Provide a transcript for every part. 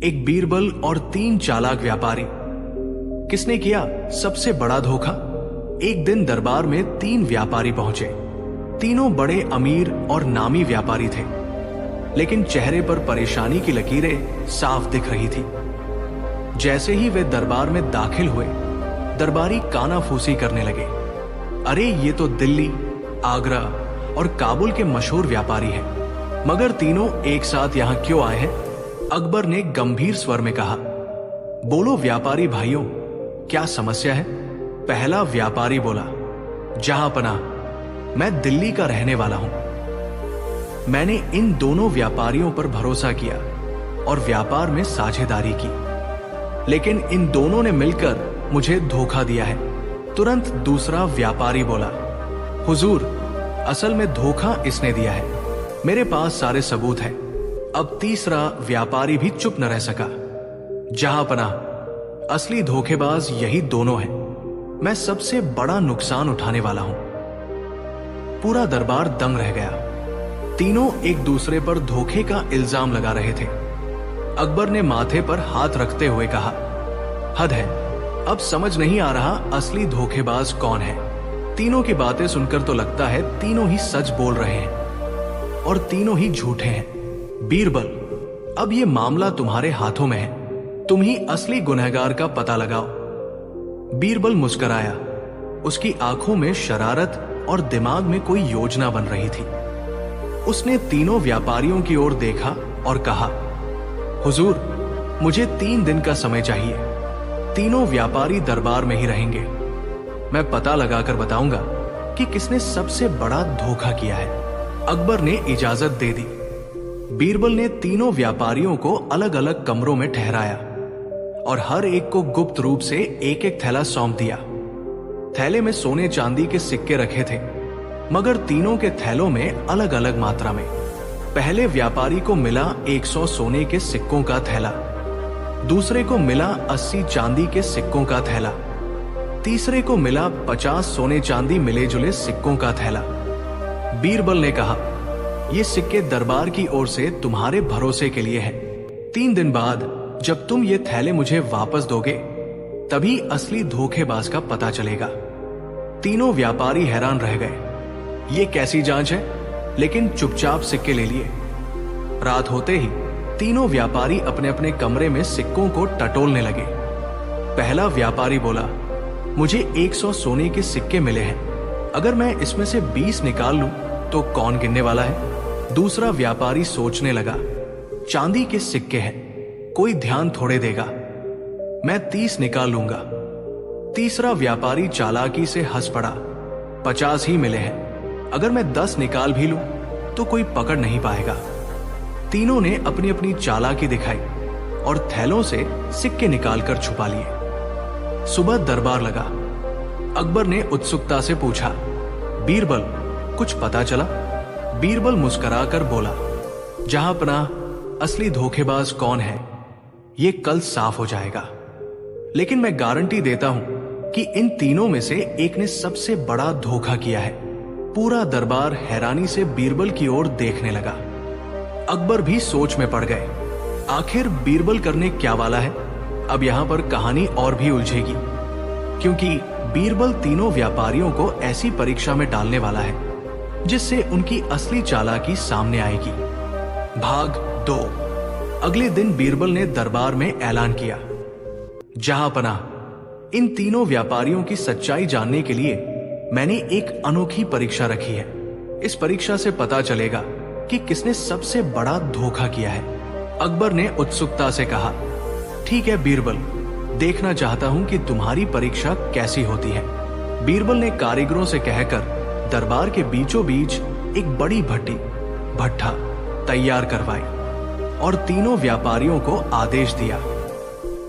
एक बीरबल और 3 चालाक व्यापारी। किसने किया सबसे बड़ा धोखा? एक दिन दरबार में 3 व्यापारी पहुंचे। तीनों बड़े अमीर और नामी व्यापारी थे, लेकिन चेहरे पर परेशानी की लकीरें साफ दिख रही थी। जैसे ही वे दरबार में दाखिल हुए, दरबारी कानाफूसी करने लगे। अरे ये तो दिल्ली, आगरा और काबुल के मशहूर व्यापारी हैं, मगर तीनों एक साथ यहां क्यों आए हैं? अकबर ने गंभीर स्वर में कहा। बोलो व्यापारी भाइयों, क्या समस्या है? पहला व्यापारी बोला, जहांपनाह, मैं दिल्ली का रहने वाला हूं। मैंने इन दोनों व्यापारियों पर भरोसा किया और व्यापार में साझेदारी की, लेकिन इन दोनों ने मिलकर मुझे धोखा दिया है। तुरंत दूसरा व्यापारी बोला, हुजूर, असल में धोखा इसने दिया है, मेरे पास सारे सबूत हैं। अब तीसरा व्यापारी भी चुप न रह सका। जहांपनाह, असली धोखेबाज यही दोनों हैं। मैं सबसे बड़ा नुकसान उठाने वाला हूं। पूरा दरबार दंग रह गया। तीनों एक दूसरे पर धोखे का इल्जाम लगा रहे थे। अकबर ने माथे पर हाथ रखते हुए कहा, हद है, अब समझ नहीं आ रहा असली धोखेबाज कौन है। तीनों की बातें सुनकर तो लगता है तीनों ही सच बोल रहे हैं और तीनों ही झूठे हैं। बीरबल, अब ये मामला तुम्हारे हाथों में है, तुम ही असली गुनहगार का पता लगाओ। बीरबल मुस्कुराया। उसकी आंखों में शरारत और दिमाग में कोई योजना बन रही थी। उसने तीनों व्यापारियों की ओर देखा और कहा, हुजूर, मुझे 3 दिन का समय चाहिए। तीनों व्यापारी दरबार में ही रहेंगे। मैं पता लगाकर बताऊंगा कि किसने सबसे बड़ा धोखा किया है। अकबर ने इजाजत दे दी। बीरबल ने तीनों व्यापारियों को अलग अलग कमरों में ठहराया और हर एक को गुप्त रूप से एक एक थैला सौंप दिया। थैले में सोने चांदी के सिक्के रखे थे, मगर तीनों के थैलों में अलग अलग मात्रा में। पहले व्यापारी को मिला 100 सोने के सिक्कों का थैला, दूसरे को मिला 80 चांदी के सिक्कों का थैला, तीसरे को मिला 50 सोने चांदी मिले जुले सिक्कों का थैला। बीरबल ने कहा, ये सिक्के दरबार की ओर से तुम्हारे भरोसे के लिए हैं। 3 दिन बाद जब तुम ये थैले मुझे वापस दोगे, तभी असली धोखेबाज का पता चलेगा। तीनों व्यापारी हैरान रह गए। ये कैसी जांच है? लेकिन चुपचाप सिक्के ले लिए। रात होते ही तीनों व्यापारी अपने अपने कमरे में सिक्कों को टटोलने लगे। पहला व्यापारी बोला, मुझे 100 सोने के सिक्के मिले हैं। अगर मैं इसमें से 20 निकाल लूं तो कौन गिनने वाला है? दूसरा व्यापारी सोचने लगा, चांदी के सिक्के हैं, कोई ध्यान थोड़े देगा, मैं 30 निकाल लूंगा। तीसरा व्यापारी चालाकी से हंस पड़ा, 50 ही मिले हैं, अगर मैं 10 निकाल भी लूं तो कोई पकड़ नहीं पाएगा। तीनों ने अपनी अपनी चालाकी दिखाई और थैलों से सिक्के निकालकर छुपा लिए। सुबह दरबार लगा। अकबर ने उत्सुकता से पूछा, बीरबल, कुछ पता चला? बीरबल मुस्कुराकर बोला, जहांपनाह, असली धोखेबाज कौन है ये कल साफ हो जाएगा, लेकिन मैं गारंटी देता हूं कि इन तीनों में से एक ने सबसे बड़ा धोखा किया है। पूरा दरबार हैरानी से बीरबल की ओर देखने लगा। अकबर भी सोच में पड़ गए। आखिर बीरबल करने क्या वाला है? अब यहां पर कहानी और भी उलझेगी, क्योंकि बीरबल तीनों व्यापारियों को ऐसी परीक्षा में डालने वाला है जिससे उनकी असली चालाकी सामने आएगी। भाग 2। अगले दिन बीरबल ने दरबार में ऐलान किया, जहांपनाह, इन तीनों व्यापारियों की सच्चाई जानने के लिए मैंने एक अनोखी परीक्षा रखी है। इस परीक्षा से पता चलेगा कि किसने सबसे बड़ा धोखा किया है। अकबर ने उत्सुकता से कहा, ठीक है बीरबल, देखना चाहता हूं कि तुम्हारी परीक्षा कैसी होती है। बीरबल ने कारीगरों से कहकर दरबार के बीचों बीच एक बड़ी भट्ठा तैयार करवाई और तीनों व्यापारियों को आदेश दिया,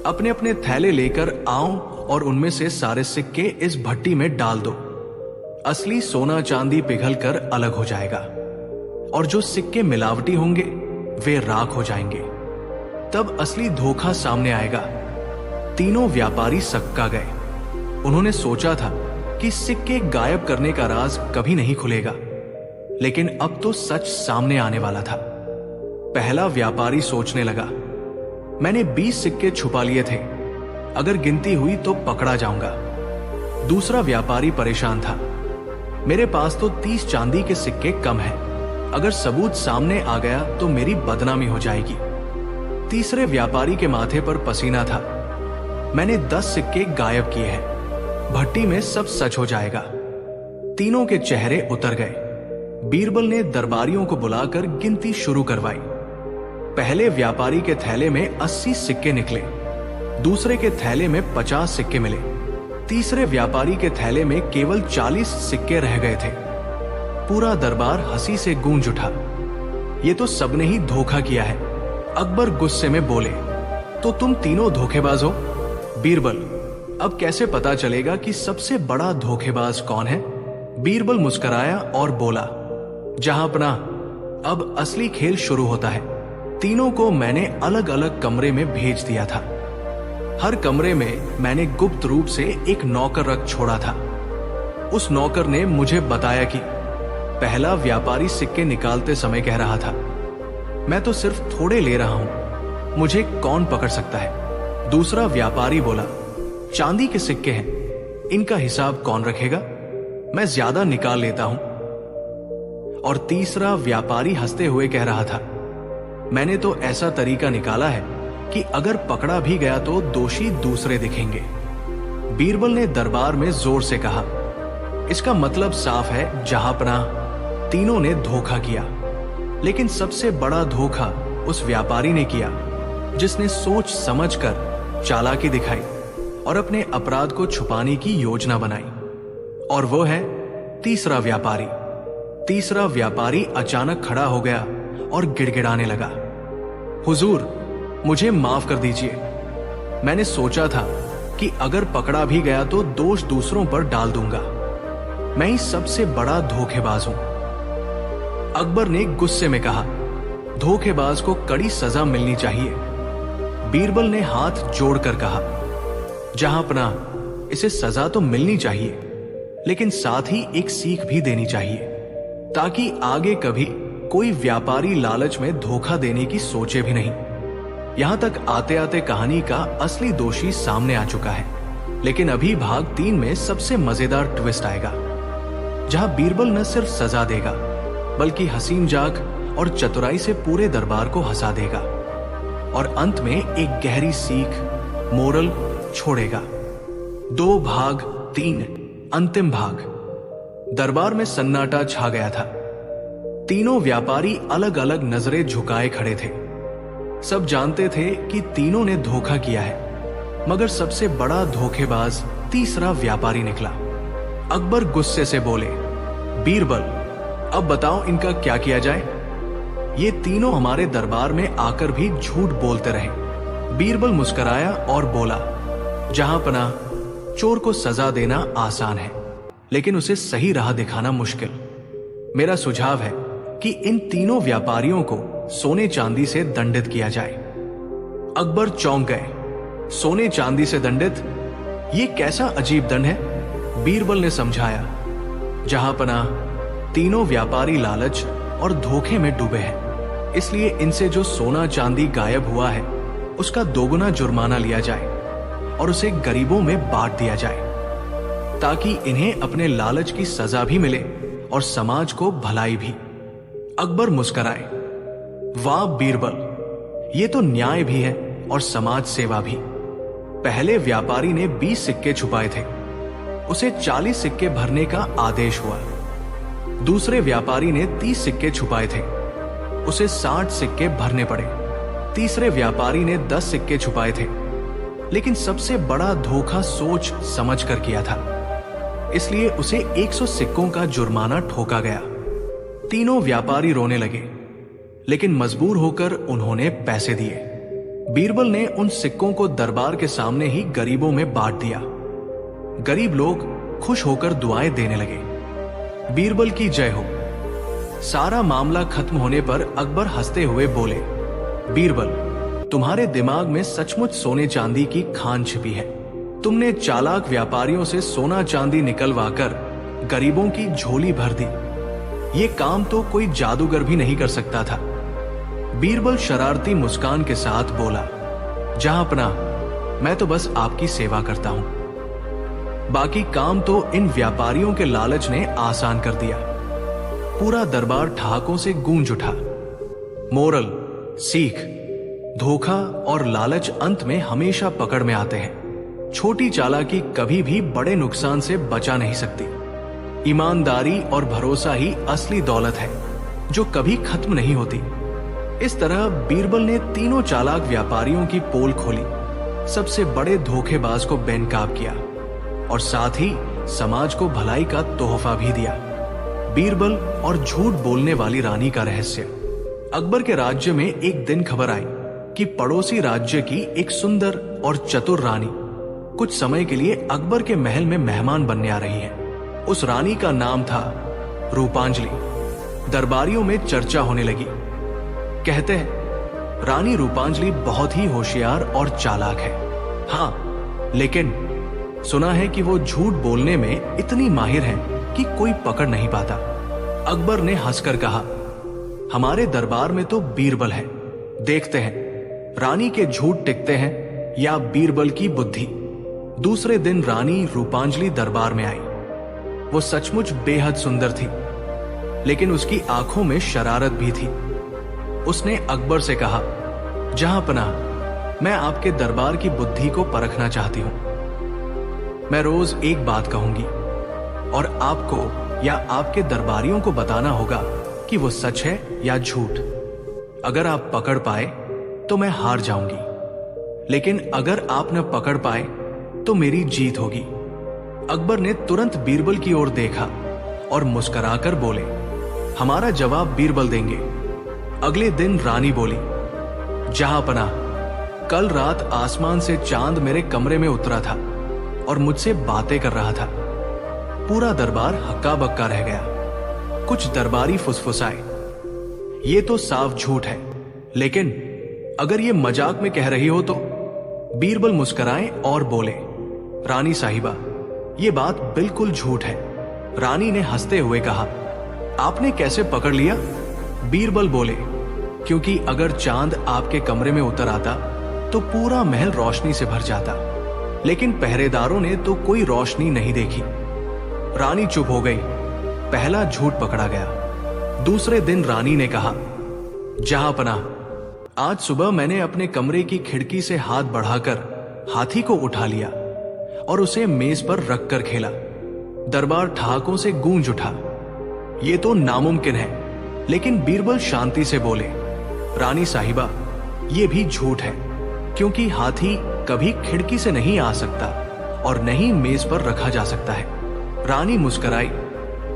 अपने अपने थैले लेकर आओ और उनमें से सारे सिक्के इस भट्टी में डाल दो। असली सोना चांदी पिघलकर अलग हो जाएगा और जो सिक्के मिलावटी होंगे वे राख हो जाएंगे। तब असली धोखा सामने आएगा। तीनों व्यापारी सक्का गए। उन्होंने सोचा था कि सिक्के गायब करने का राज कभी नहीं खुलेगा, लेकिन अब तो सच सामने आने वाला था। पहला व्यापारी सोचने लगा, मैंने 20 सिक्के छुपा लिए थे, अगर गिनती हुई तो पकड़ा जाऊंगा। दूसरा व्यापारी परेशान था, मेरे पास तो 30 चांदी के सिक्के कम हैं, अगर सबूत सामने आ गया तो मेरी बदनामी हो जाएगी। तीसरे व्यापारी के माथे पर पसीना था, मैंने 10 सिक्के गायब किए हैं, भट्टी में सब सच हो जाएगा। तीनों के चेहरे उतर गए। बीरबल ने दरबारियों को बुलाकर गिनती शुरू करवाई। पहले व्यापारी के थैले में 80 सिक्के निकले, दूसरे के थैले में 50 सिक्के मिले, तीसरे व्यापारी के थैले में केवल 40 सिक्के रह गए थे। पूरा दरबार हंसी से गूंज उठा। ये तो सबने ही धोखा किया है। अकबर गुस्से में बोले, तो तुम तीनों धोखेबाज हो? बीरबल, अब कैसे पता चलेगा कि सबसे बड़ा धोखेबाज कौन है? बीरबल मुस्कुराया और बोला, जहांपनाह, अब असली खेल शुरू होता है। तीनों को मैंने अलग अलग कमरे में भेज दिया था। हर कमरे में मैंने गुप्त रूप से एक नौकर रख छोड़ा था। उस नौकर ने मुझे बताया कि पहला व्यापारी सिक्के निकालते समय कह रहा था, मैं तो सिर्फ थोड़े ले रहा हूं, मुझे कौन पकड़ सकता है। दूसरा व्यापारी बोला, चांदी के सिक्के हैं, इनका हिसाब कौन रखेगा, मैं ज्यादा निकाल लेता हूं। और तीसरा व्यापारी हंसते हुए कह रहा था, मैंने तो ऐसा तरीका निकाला है कि अगर पकड़ा भी गया तो दोषी दूसरे दिखेंगे। बीरबल ने दरबार में जोर से कहा, इसका मतलब साफ है, जहांपनाह, तीनों ने धोखा किया। लेकिन सबसे बड़ा धोखा उस व्यापारी ने किया जिसने सोच समझकर चालाकी दिखाई और अपने अपराध को छुपाने की योजना बनाई, और वो है तीसरा व्यापारी। तीसरा व्यापारी अचानक खड़ा हो गया और गिड़गिड़ाने लगा, हुजूर, मुझे माफ कर दीजिए। मैंने सोचा था कि अगर पकड़ा भी गया तो दोष दूसरों पर डाल दूंगा। मैं ही सबसे बड़ा धोखेबाज हूं। अकबर ने गुस्से में कहा, धोखेबाज को कड़ी सजा मिलनी चाहिए। बीरबल ने हाथ जोड़कर कहा, जहांपनाह, इसे सजा तो मिलनी चाहिए, लेकिन साथ ही एक सीख भी देनी चाहिए, ताकि आगे कभी कोई व्यापारी लालच में धोखा देने की सोचे भी नहीं। यहां तक आते आते कहानी का असली दोषी सामने आ चुका है, लेकिन अभी भाग 3 में सबसे मजेदार ट्विस्ट आएगा, जहां बीरबल न सिर्फ सजा देगा बल्कि हसीन जाग और चतुराई से पूरे दरबार को हंसा देगा और अंत में एक गहरी सीख, मोरल छोड़ेगा। 2 भाग 3 अंतिम भाग। दरबार में सन्नाटा छा गया था। तीनों व्यापारी अलग अलग नजरें झुकाए खड़े थे। सब जानते थे कि तीनों ने धोखा किया है, मगर सबसे बड़ा धोखेबाज तीसरा व्यापारी निकला। अकबर गुस्से से बोले, बीरबल, अब बताओ इनका क्या किया जाए? ये तीनों हमारे दरबार में आकर भी झूठ बोलते रहे। बीरबल मुस्कुराया और बोला, जहांपनाह, चोर को सजा देना आसान है, लेकिन उसे सही राह दिखाना मुश्किल। मेरा सुझाव है कि इन तीनों व्यापारियों को सोने चांदी से दंडित किया जाए। अकबर चौंक गए। सोने चांदी से दंडित? ये कैसा अजीब दंड है? बीरबल ने समझाया, जहांपनाह, तीनों व्यापारी लालच और धोखे में डूबे हैं, इसलिए इनसे जो सोना चांदी गायब हुआ है उसका दोगुना जुर्माना लिया जाए और उसे गरीबों में बांट दिया जाए, ताकि इन्हें अपने लालच की सजा भी मिले और समाज को भलाई भी। अकबर मुस्कुराए, वाह बीरबल, ये तो न्याय भी है और समाज सेवा भी। पहले व्यापारी ने 20 सिक्के छुपाए थे, उसे 40 सिक्के भरने का आदेश हुआ। दूसरे व्यापारी ने 30 सिक्के छुपाए थे, उसे 60 सिक्के भरने पड़े। तीसरे व्यापारी ने 10 सिक्के छुपाए थे, लेकिन सबसे बड़ा धोखा सोच समझ कर किया था, इसलिए उसे 100 सिक्कों का जुर्माना ठोका गया। तीनों व्यापारी रोने लगे, लेकिन मजबूर होकर उन्होंने पैसे दिए। बीरबल ने उन सिक्कों को दरबार के सामने ही गरीबों में बांट दिया। गरीब लोग खुश होकर दुआएं देने लगे। बीरबल की जय हो। सारा मामला खत्म होने पर अकबर हंसते हुए बोले, बीरबल, तुम्हारे दिमाग में सचमुच सोने चांदी की खान छिपी है। तुमने चालाक व्यापारियों से सोना चांदी निकलवाकर गरीबों की झोली भर दी। ये काम तो कोई जादूगर भी नहीं कर सकता था। बीरबल शरारती मुस्कान के साथ बोला, जहांपना, मैं तो बस आपकी सेवा करता हूं। बाकी काम तो इन व्यापारियों के लालच ने आसान कर दिया। पूरा दरबार ठहाकों से गूंज उठा। मोरल, सीख, धोखा और लालच अंत में हमेशा पकड़ में आते हैं। छोटी चालाकी कभी भी बड़े नुकसान से बचा नहीं सकती। ईमानदारी और भरोसा ही असली दौलत है जो कभी खत्म नहीं होती। इस तरह बीरबल ने तीनों चालाक व्यापारियों की पोल खोली, सबसे बड़े धोखेबाज को बेनकाब किया और साथ ही समाज को भलाई का तोहफा भी दिया। बीरबल और झूठ बोलने वाली रानी का रहस्य। अकबर के राज्य में एक दिन खबर आई कि पड़ोसी राज्य की एक सुंदर और चतुर रानी कुछ समय के लिए अकबर के महल में मेहमान बनने आ रही है। उस रानी का नाम था रूपांजलि। दरबारियों में चर्चा होने लगी। कहते हैं रानी रूपांजलि बहुत ही होशियार और चालाक है। हाँ, लेकिन सुना है कि वो झूठ बोलने में इतनी माहिर है कि कोई पकड़ नहीं पाता। अकबर ने हंसकर कहा, हमारे दरबार में तो बीरबल है, देखते हैं रानी के झूठ टिकते हैं या बीरबल की बुद्धि। दूसरे दिन रानी रूपांजलि दरबार में आई। वो सचमुच बेहद सुंदर थी, लेकिन उसकी आंखों में शरारत भी थी। उसने अकबर से कहा, जहांपना, मैं आपके दरबार की बुद्धि को परखना चाहती हूं। मैं रोज एक बात कहूंगी और आपको या आपके दरबारियों को बताना होगा कि वो सच है या झूठ। अगर आप पकड़ पाए तो मैं हार जाऊंगी, लेकिन अगर आप न पकड़ पाए तो मेरी जीत होगी। अकबर ने तुरंत बीरबल की ओर देखा और मुस्कुराकर बोले, हमारा जवाब बीरबल देंगे। अगले दिन रानी बोली, जहांपना, कल रात आसमान से चांद मेरे कमरे में उतरा था और मुझसे बातें कर रहा था। पूरा दरबार हक्का बक्का रह गया। कुछ दरबारी फुसफुसाए, ये तो साफ झूठ है, लेकिन अगर ये मजाक में कह रही हो तो? बीरबल मुस्कुराए और बोले, रानी साहिबा, ये बात बिल्कुल झूठ है। रानी ने हंसते हुए कहा, आपने कैसे पकड़ लिया? बीरबल बोले, क्योंकि अगर चांद आपके कमरे में उतर आता तो पूरा महल रोशनी से भर जाता, लेकिन पहरेदारों ने तो कोई रोशनी नहीं देखी। रानी चुप हो गई। पहला झूठ पकड़ा गया। दूसरे दिन रानी ने कहा, जहांपना, आज सुबह मैंने अपने कमरे की खिड़की से हाथ बढ़ाकर हाथी को उठा लिया और उसे मेज पर रखकर खेला। दरबार ठहाकों से गूंज उठा। ये तो नामुमकिन है। लेकिन बीरबल शांति से बोले, रानी साहिबा, ये भी झूठ है, क्योंकि हाथी कभी खिड़की से नहीं आ सकता और नहीं मेज पर रखा जा सकता है। रानी मुस्कुराई,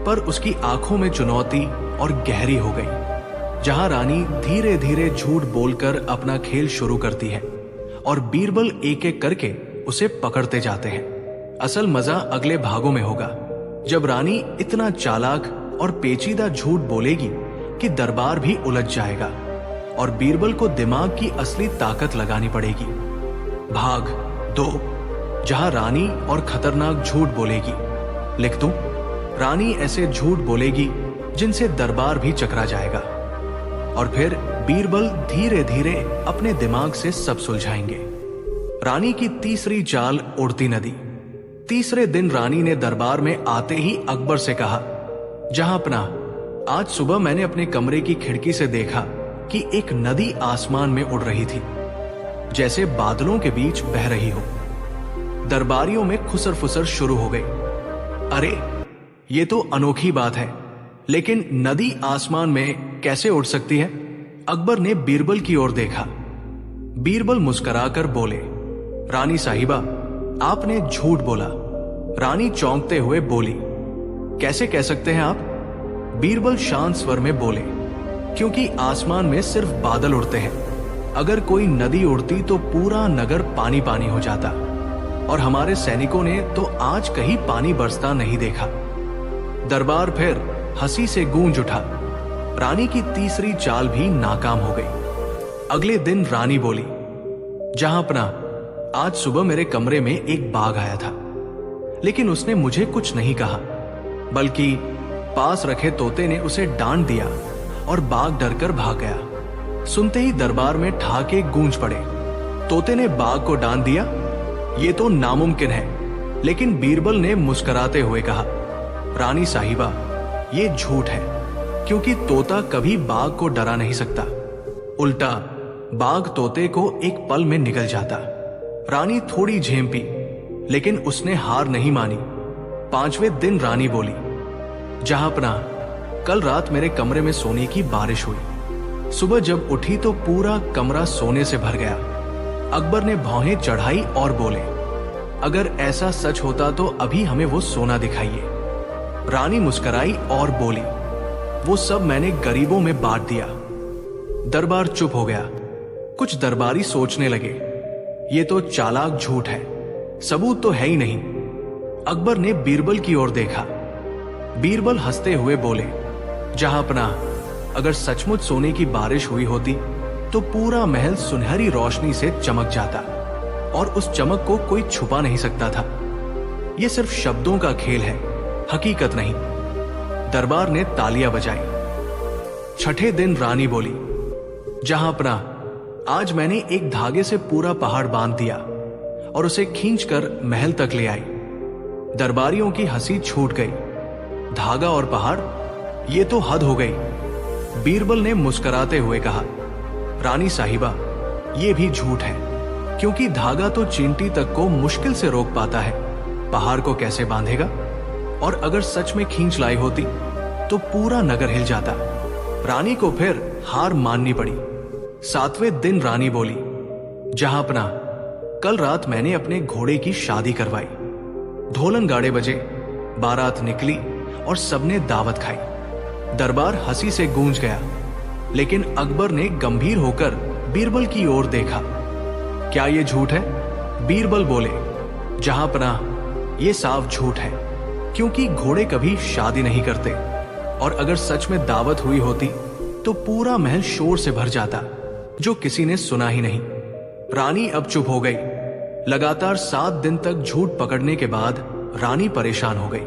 पर उसकी आंखों में चुनौती और गहरी हो गई। जहां रानी धीरे धीरे झूठ बोलकर अपना खेल शुरू करती है और बीरबल एक एक करके उसे पकड़ते जाते हैं। असल मजा अगले भागों में होगा, जब रानी इतना चालाक और पेचीदा झूठ बोलेगी कि दरबार भी उलझ जाएगा और बीरबल को दिमाग की असली ताकत लगानी पड़ेगी। भाग 2, जहां रानी और खतरनाक झूठ बोलेगी। लिख दूं, रानी ऐसे झूठ बोलेगी जिनसे दरबार भी चकरा जाएगा और फिर बीरबल धीरे धीरे अपने दिमाग से सब सुलझाएंगे। रानी की तीसरी चाल, उड़ती नदी। तीसरे दिन रानी ने दरबार में आते ही अकबर से कहा, जहांपना, आज सुबह मैंने अपने कमरे की खिड़की से देखा कि एक नदी आसमान में उड़ रही थी, जैसे बादलों के बीच बह रही हो। दरबारियों में खुसर फुसर शुरू हो गई। अरे, ये तो अनोखी बात है, लेकिन नदी आसमान में कैसे उड़ सकती है? अकबर ने बीरबल की ओर देखा। बीरबल मुस्कुराकर बोले, रानी साहिबा, आपने झूठ बोला। रानी चौंकते हुए बोली, कैसे कह सकते हैं आप? बीरबल शांत स्वर में बोले, क्योंकि आसमान में सिर्फ बादल उड़ते हैं। अगर कोई नदी उड़ती तो पूरा नगर पानी पानी हो जाता, और हमारे सैनिकों ने तो आज कहीं पानी बरसता नहीं देखा। दरबार फिर हंसी से गूंज उठा। रानी की तीसरी चाल भी नाकाम हो गई। अगले दिन रानी बोली, जहांपना, आज सुबह मेरे कमरे में एक बाघ आया था, लेकिन उसने मुझे कुछ नहीं कहा, बल्कि पास रखे तोते ने उसे डांट दिया और बाघ डरकर भाग गया। सुनते ही दरबार में ठहाके गूंज पड़े। तोते ने बाघ को डांट दिया, ये तो नामुमकिन है। लेकिन बीरबल ने मुस्कुराते हुए कहा, रानी साहिबा, ये झूठ है, क्योंकि तोता कभी बाघ को डरा नहीं सकता। उल्टा बाघ तोते को एक पल में निगल जाता। रानी थोड़ी झेम पी, लेकिन उसने हार नहीं मानी। 5वें दिन रानी बोली, जहांपना, कल रात मेरे कमरे में सोने की बारिश हुई। सुबह जब उठी तो पूरा कमरा सोने से भर गया। अकबर ने भौहें चढ़ाई और बोले, अगर ऐसा सच होता तो अभी हमें वो सोना दिखाइए। रानी मुस्कुराई और बोली, वो सब मैंने गरीबों में बांट दिया। दरबार चुप हो गया। कुछ दरबारी सोचने लगे, ये तो चालाक झूठ है, सबूत तो है ही नहीं। अकबर ने बीरबल की ओर देखा। बीरबल हंसते हुए बोले, जहांपना, अगर सचमुच सोने की बारिश हुई होती तो पूरा महल सुनहरी रोशनी से चमक जाता, और उस चमक को कोई छुपा नहीं सकता था। यह सिर्फ शब्दों का खेल है, हकीकत नहीं। दरबार ने तालियां बजाई। 6ठे दिन रानी बोली, जहांपना, आज मैंने एक धागे से पूरा पहाड़ बांध दिया और उसे खींचकर महल तक ले आई। दरबारियों की हंसी छूट गई। धागा और पहाड़, ये तो हद हो गई। बीरबल ने मुस्कुराते हुए कहा, रानी साहिबा, ये भी झूठ है, क्योंकि धागा तो चींटी तक को मुश्किल से रोक पाता है, पहाड़ को कैसे बांधेगा? और अगर सच में खींच लाई होती तो पूरा नगर हिल जाता। रानी को फिर हार माननी पड़ी। 7वें दिन रानी बोली, जहांपना, कल रात मैंने अपने घोड़े की शादी करवाई। ढोलन गाड़े बजे, बारात निकली और सबने दावत खाई। दरबार हंसी से गूंज गया। लेकिन अकबर ने गंभीर होकर बीरबल की ओर देखा। क्या ये झूठ है? बीरबल बोले, जहांपना, ये साफ झूठ है, क्योंकि घोड़े कभी शादी नहीं करते, और अगर सच में दावत हुई होती तो पूरा महल शोर से भर जाता, जो किसी ने सुना ही नहीं। रानी अब चुप हो गई। लगातार 7 दिन तक झूठ पकड़ने के बाद रानी परेशान हो गई।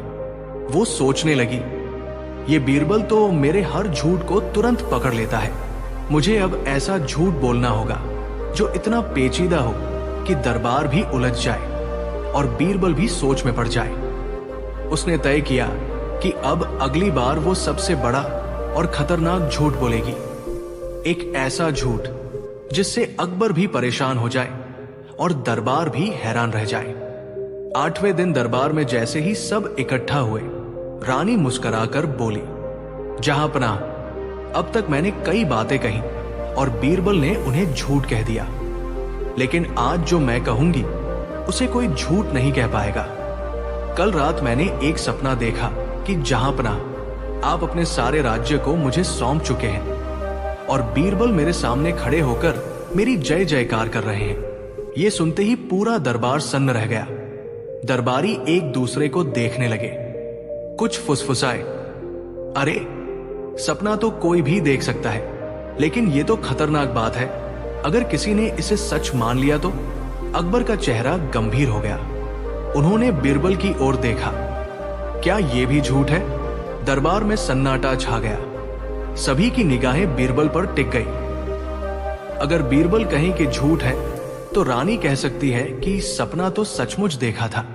वो सोचने लगी, ये बीरबल तो मेरे हर झूठ को तुरंत पकड़ लेता है। मुझे अब ऐसा झूठ बोलना होगा जो इतना पेचीदा हो कि दरबार भी उलझ जाए और बीरबल भी सोच में पड़ जाए। उसने तय किया कि अब अगली बार वो सबसे बड़ा और खतरनाक झूठ बोलेगी। एक ऐसा झूठ जिससे अकबर भी परेशान हो जाए और दरबार भी हैरान रह जाए। 8वें दिन दरबार में जैसे ही सब इकट्ठा हुए, रानी मुस्कुराकर बोली, जहांपना, अब तक मैंने कई बातें कही और बीरबल ने उन्हें झूठ कह दिया, लेकिन आज जो मैं कहूंगी उसे कोई झूठ नहीं कह पाएगा। कल रात मैंने एक सपना देखा कि जहांपना, आप अपने सारे राज्य को मुझे सौंप चुके हैं और बीरबल मेरे सामने खड़े होकर मेरी जय जयकार कर रहे हैं। ये सुनते ही पूरा दरबार सन्न रह गया। दरबारी एक दूसरे को देखने लगे। कुछ फुसफुसाए, अरे, सपना तो कोई भी देख सकता है, लेकिन ये तो खतरनाक बात है। अगर किसी ने इसे सच मान लिया तो? अकबर का चेहरा गंभीर हो गया। उन्होंने बीरबल की ओर देखा। क्या ये भी झूठ है? दरबार में सन्नाटा छा गया। सभी की निगाहें बीरबल पर टिक गई। अगर बीरबल कहें कि झूठ है तो रानी कह सकती है कि सपना तो सचमुच देखा था,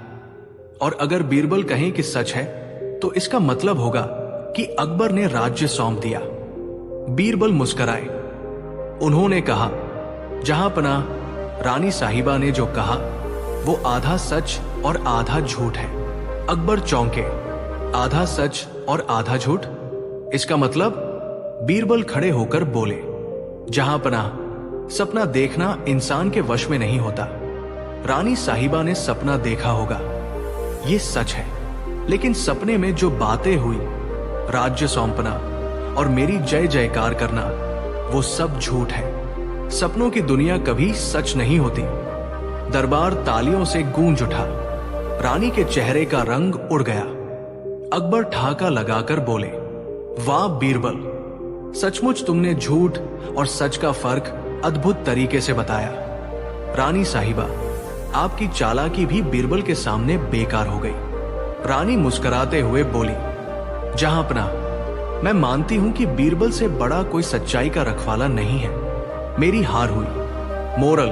और अगर बीरबल कहें कि सच है तो इसका मतलब होगा कि अकबर ने राज्य सौंप दिया। बीरबल मुस्कुराए। उन्होंने कहा, जहांपना, रानी साहिबा ने जो कहा वो आधा सच और आधा झूठ है। अकबर चौंके। आधा सच और आधा झूठ? इसका मतलब? बीरबल खड़े होकर बोले, जहांपना, सपना देखना इंसान के वश में नहीं होता। रानी साहिबा ने सपना देखा होगा, ये सच है, लेकिन सपने में जो बातें हुई, राज्य सौंपना और मेरी जय जयकार करना, वो सब झूठ है। सपनों की दुनिया कभी सच नहीं होती। दरबार तालियों से गूंज उठा। रानी के चेहरे का रंग उड़ गया। अकबर ठहाका लगाकर बोले, वाह बीरबल, सचमुच तुमने झूठ और सच का फर्क अद्भुत तरीके से बताया। रानी साहिबा, आपकी चालाकी भी बीरबल के सामने बेकार हो गई। रानी मुस्कुराते हुए बोली, जहांपना, मैं मानती हूं कि बीरबल से बड़ा कोई सच्चाई का रखवाला नहीं है। मेरी हार हुई। मोरल,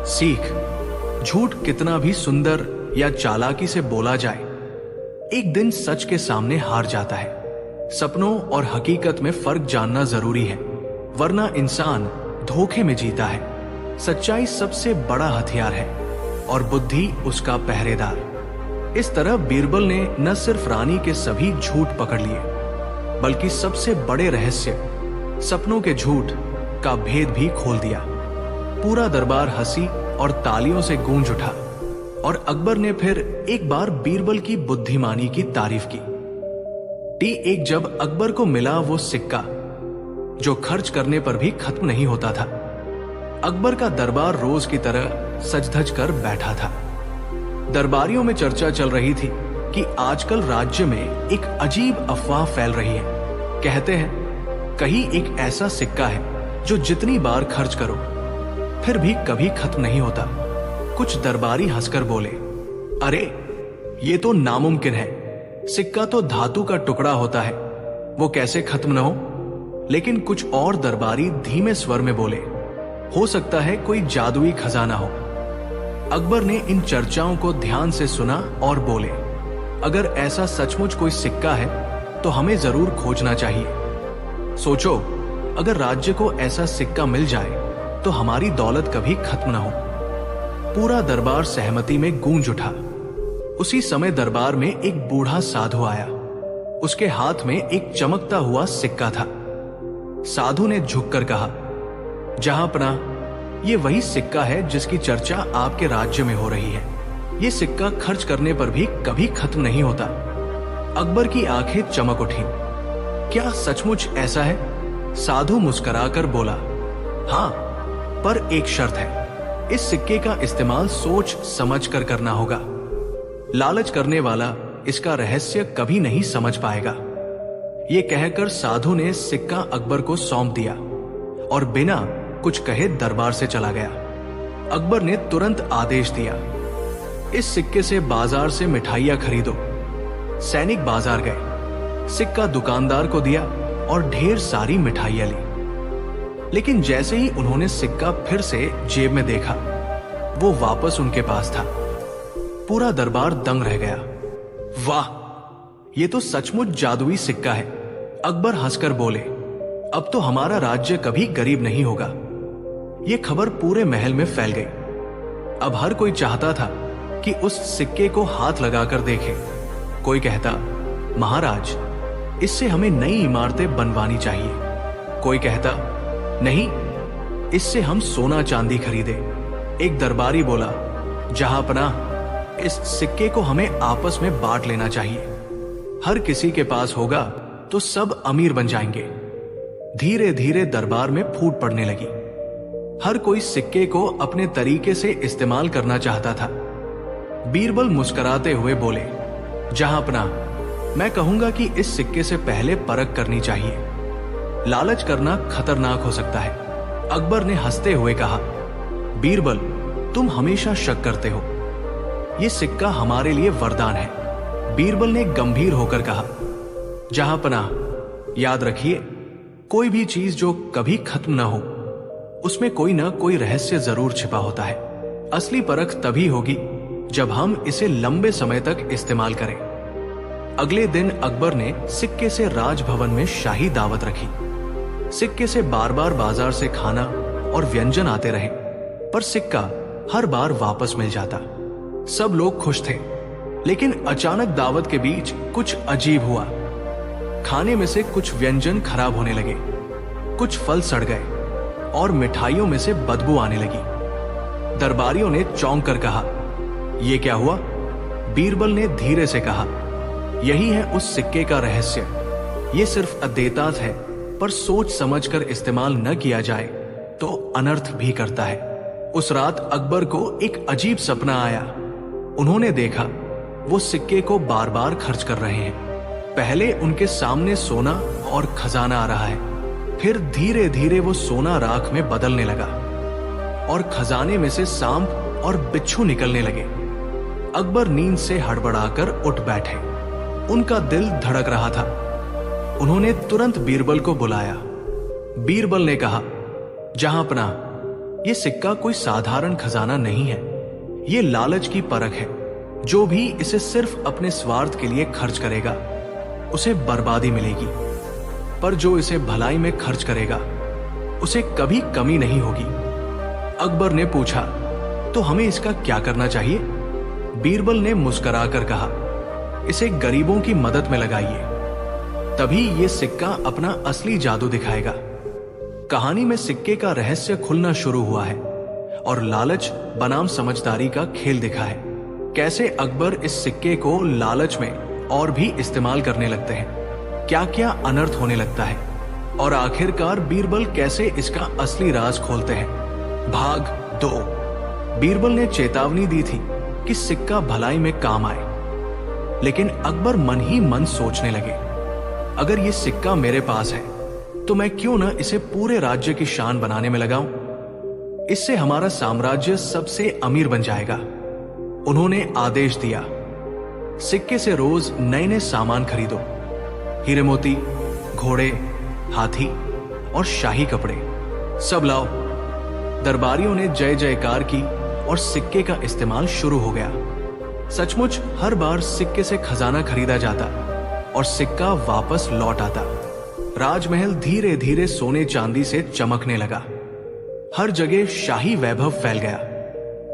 सीख, झूठ कितना भी सुंदर या चालाकी से बोला जाए, एक दिन सच के सामने हार जाता है। सपनों और हकीकत में फर्क जानना जरूरी है, वरना इंसान धोखे में जीता है। सच्चाई सबसे बड़ा हथियार है और बुद्धि उसका पहरेदार। इस तरह बीरबल ने न सिर्फ रानी के सभी झूठ पकड़ लिए, बल्कि सबसे बड़े रहस्य, सपनों के झूठ का भेद भी खोल दिया। पूरा दरबार हंसी और तालियों से गूंज उठा और अकबर ने फिर एक बार बीरबल की बुद्धिमानी की तारीफ की। एक जब अकबर को मिला वो सिक्का जो खर्च करने पर भी खत्म नहीं होता था, अकबर का दरबार रोज की तरह सज-धज कर बैठा था। दरबारियों में चर्चा चल रही थी कि आजकल राज्य में एक अजीब अफवाह फैल रही है। कहते हैं कहीं एक ऐसा सिक्का है जो जितनी बार खर्च करो फिर भी कभी खत्म नहीं होता। कुछ दरबारी हंसकर बोले, अरे ये तो नामुमकिन है, सिक्का तो धातु का टुकड़ा होता है, वो कैसे खत्म न हो। लेकिन कुछ और दरबारी धीमे स्वर में बोले, हो सकता है कोई जादुई खजाना हो। अकबर ने इन चर्चाओं को ध्यान से सुना और बोले, अगर ऐसा सचमुच कोई सिक्का है तो हमें जरूर खोजना चाहिए। सोचो, अगर राज्य को ऐसा सिक्का मिल जाए तो हमारी दौलत कभी खत्म न हो। पूरा दरबार सहमति में गूंज उठा। उसी समय दरबार में एक बूढ़ा साधु आया। उसके हाथ में एक चमकता हुआ सिक्का था। साधु ने झुककर कहा, जहांपना, ये वही सिक्का है जिसकी चर्चा आपके राज्य में हो रही है। ये सिक्का खर्च करने पर भी कभी खत्म नहीं होता। अकबर की आंखें चमक उठी। क्या सचमुच ऐसा है? साधु मुस्कुराकर बोला, हाँ, पर एक शर्त है, इस सिक्के का इस्तेमाल सोच समझ कर करना होगा। लालच करने वाला इसका रहस्य कभी नहीं समझ पाएगा। ये कहकर साधु ने सिक्का अकबर को सौंप दिया और बिना कुछ कहे दरबार से चला गया। अकबर ने तुरंत आदेश दिया, इस सिक्के से बाजार से मिठाइयां खरीदो। सैनिक बाजार गए, सिक्का दुकानदार को दिया और ढेर सारी मिठाइयां ली। लेकिन जैसे ही उन्होंने सिक्का फिर से जेब में देखा, वो वापस उनके पास था। पूरा दरबार दंग रह गया। वाह, ये तो सचमुच जादुई सिक्का है। अकबर हंसकर बोले, अब तो हमारा राज्य कभी गरीब नहीं होगा। ये खबर पूरे महल में फैल गई। अब हर कोई चाहता था कि उस सिक्के को हाथ लगाकर देखे। कोई कहता, महाराज, इससे हमें नई इमारतें बनवानी चाहिए। कोई कहता, नहीं, इससे हम सोना चांदी खरीदे। एक दरबारी बोला, जहांपना, इस सिक्के को हमें आपस में बांट लेना चाहिए। हर किसी के पास होगा तो सब अमीर बन जाएंगे। धीरे धीरे दरबार में फूट पड़ने लगी। हर कोई सिक्के को अपने तरीके से इस्तेमाल करना चाहता था। बीरबल मुस्कुराते हुए बोले, जहांपना, मैं कहूंगा कि इस सिक्के से पहले परख करनी चाहिए। लालच करना खतरनाक हो सकता है। अकबर ने हंसते हुए कहा, बीरबल, तुम हमेशा शक करते हो। यह सिक्का हमारे लिए वरदान है। बीरबल ने गंभीर होकर कहा, जहांपना, याद रखिए, कोई भी चीज जो कभी खत्म ना हो, उसमें कोई ना कोई रहस्य जरूर छिपा होता है। असली परख तभी होगी जब हम इसे लंबे समय तक इस्तेमाल करें। अगले दिन अकबर ने सिक्के से राजभवन में शाही दावत रखी। सिक्के से बार बार बाजार से खाना और व्यंजन आते रहे, पर सिक्का हर बार वापस मिल जाता। सब लोग खुश थे, लेकिन अचानक दावत के बीच कुछ अजीब हुआ। खाने में से कुछ व्यंजन खराब होने लगे, कुछ फल सड़ गए और मिठाइयों में से बदबू आने लगी। दरबारियों ने चौंक कर कहा, यह क्या हुआ? बीरबल ने धीरे से कहा, यही है उस सिक्के का रहस्य। ये सिर्फ अद्देताज है, पर सोच समझकर इस्तेमाल न किया जाए तो अनर्थ भी करता है। उस रात अकबर को एक अजीब सपना आया। उन्होंने देखा वो सिक्के को बार बार खर्च कर रहे हैं। पहले उनके सामने सोना और खजाना आ रहा है, फिर धीरे धीरे वो सोना राख में बदलने लगा और खजाने में से सांप और बिच्छू निकलने लगे। अकबर नींद से हड़बड़ाकर उठ बैठे। उनका दिल धड़क रहा था। उन्होंने तुरंत बीरबल को बुलाया। बीरबल ने कहा, जहांपना, ये सिक्का कोई साधारण खजाना नहीं है, ये लालच की परख है। जो भी इसे सिर्फ अपने स्वार्थ के लिए खर्च करेगा उसे बर्बादी मिलेगी, पर जो इसे भलाई में खर्च करेगा उसे कभी कमी नहीं होगी। अकबर ने पूछा, तो हमें इसका क्या करना चाहिए? बीरबल ने मुस्कुराकर कहा, इसे गरीबों की मदद में लगाइए, तभी ये सिक्का अपना असली जादू दिखाएगा। कहानी में सिक्के का रहस्य खुलना शुरू हुआ है और लालच बनाम समझदारी का खेल दिखा है। कैसे अकबर इस सिक्के को लालच में और भी इस्तेमाल करने लगते हैं, क्या क्या अनर्थ होने लगता है, और आखिरकार बीरबल कैसे इसका असली राज खोलते हैं। भाग 2। बीरबल ने चेतावनी दी थी कि सिक्का भलाई में काम आए, लेकिन अकबर मन ही मन सोचने लगे, अगर ये सिक्का मेरे पास है तो मैं क्यों न इसे पूरे राज्य की शान बनाने में लगाऊं। इससे हमारा साम्राज्य सबसे अमीर बन जाएगा। उन्होंने आदेश दिया, सिक्के से रोज नए नए सामान खरीदो, हीरे मोती, घोड़े, हाथी और शाही कपड़े सब लाओ। दरबारियों ने जय जयकार की और सिक्के का इस्तेमाल शुरू हो गया। सचमुच हर बार सिक्के से खजाना खरीदा जाता और सिक्का वापस लौट आता। राजमहल धीरे धीरे सोने चांदी से चमकने लगा। हर जगह शाही वैभव फैल गया।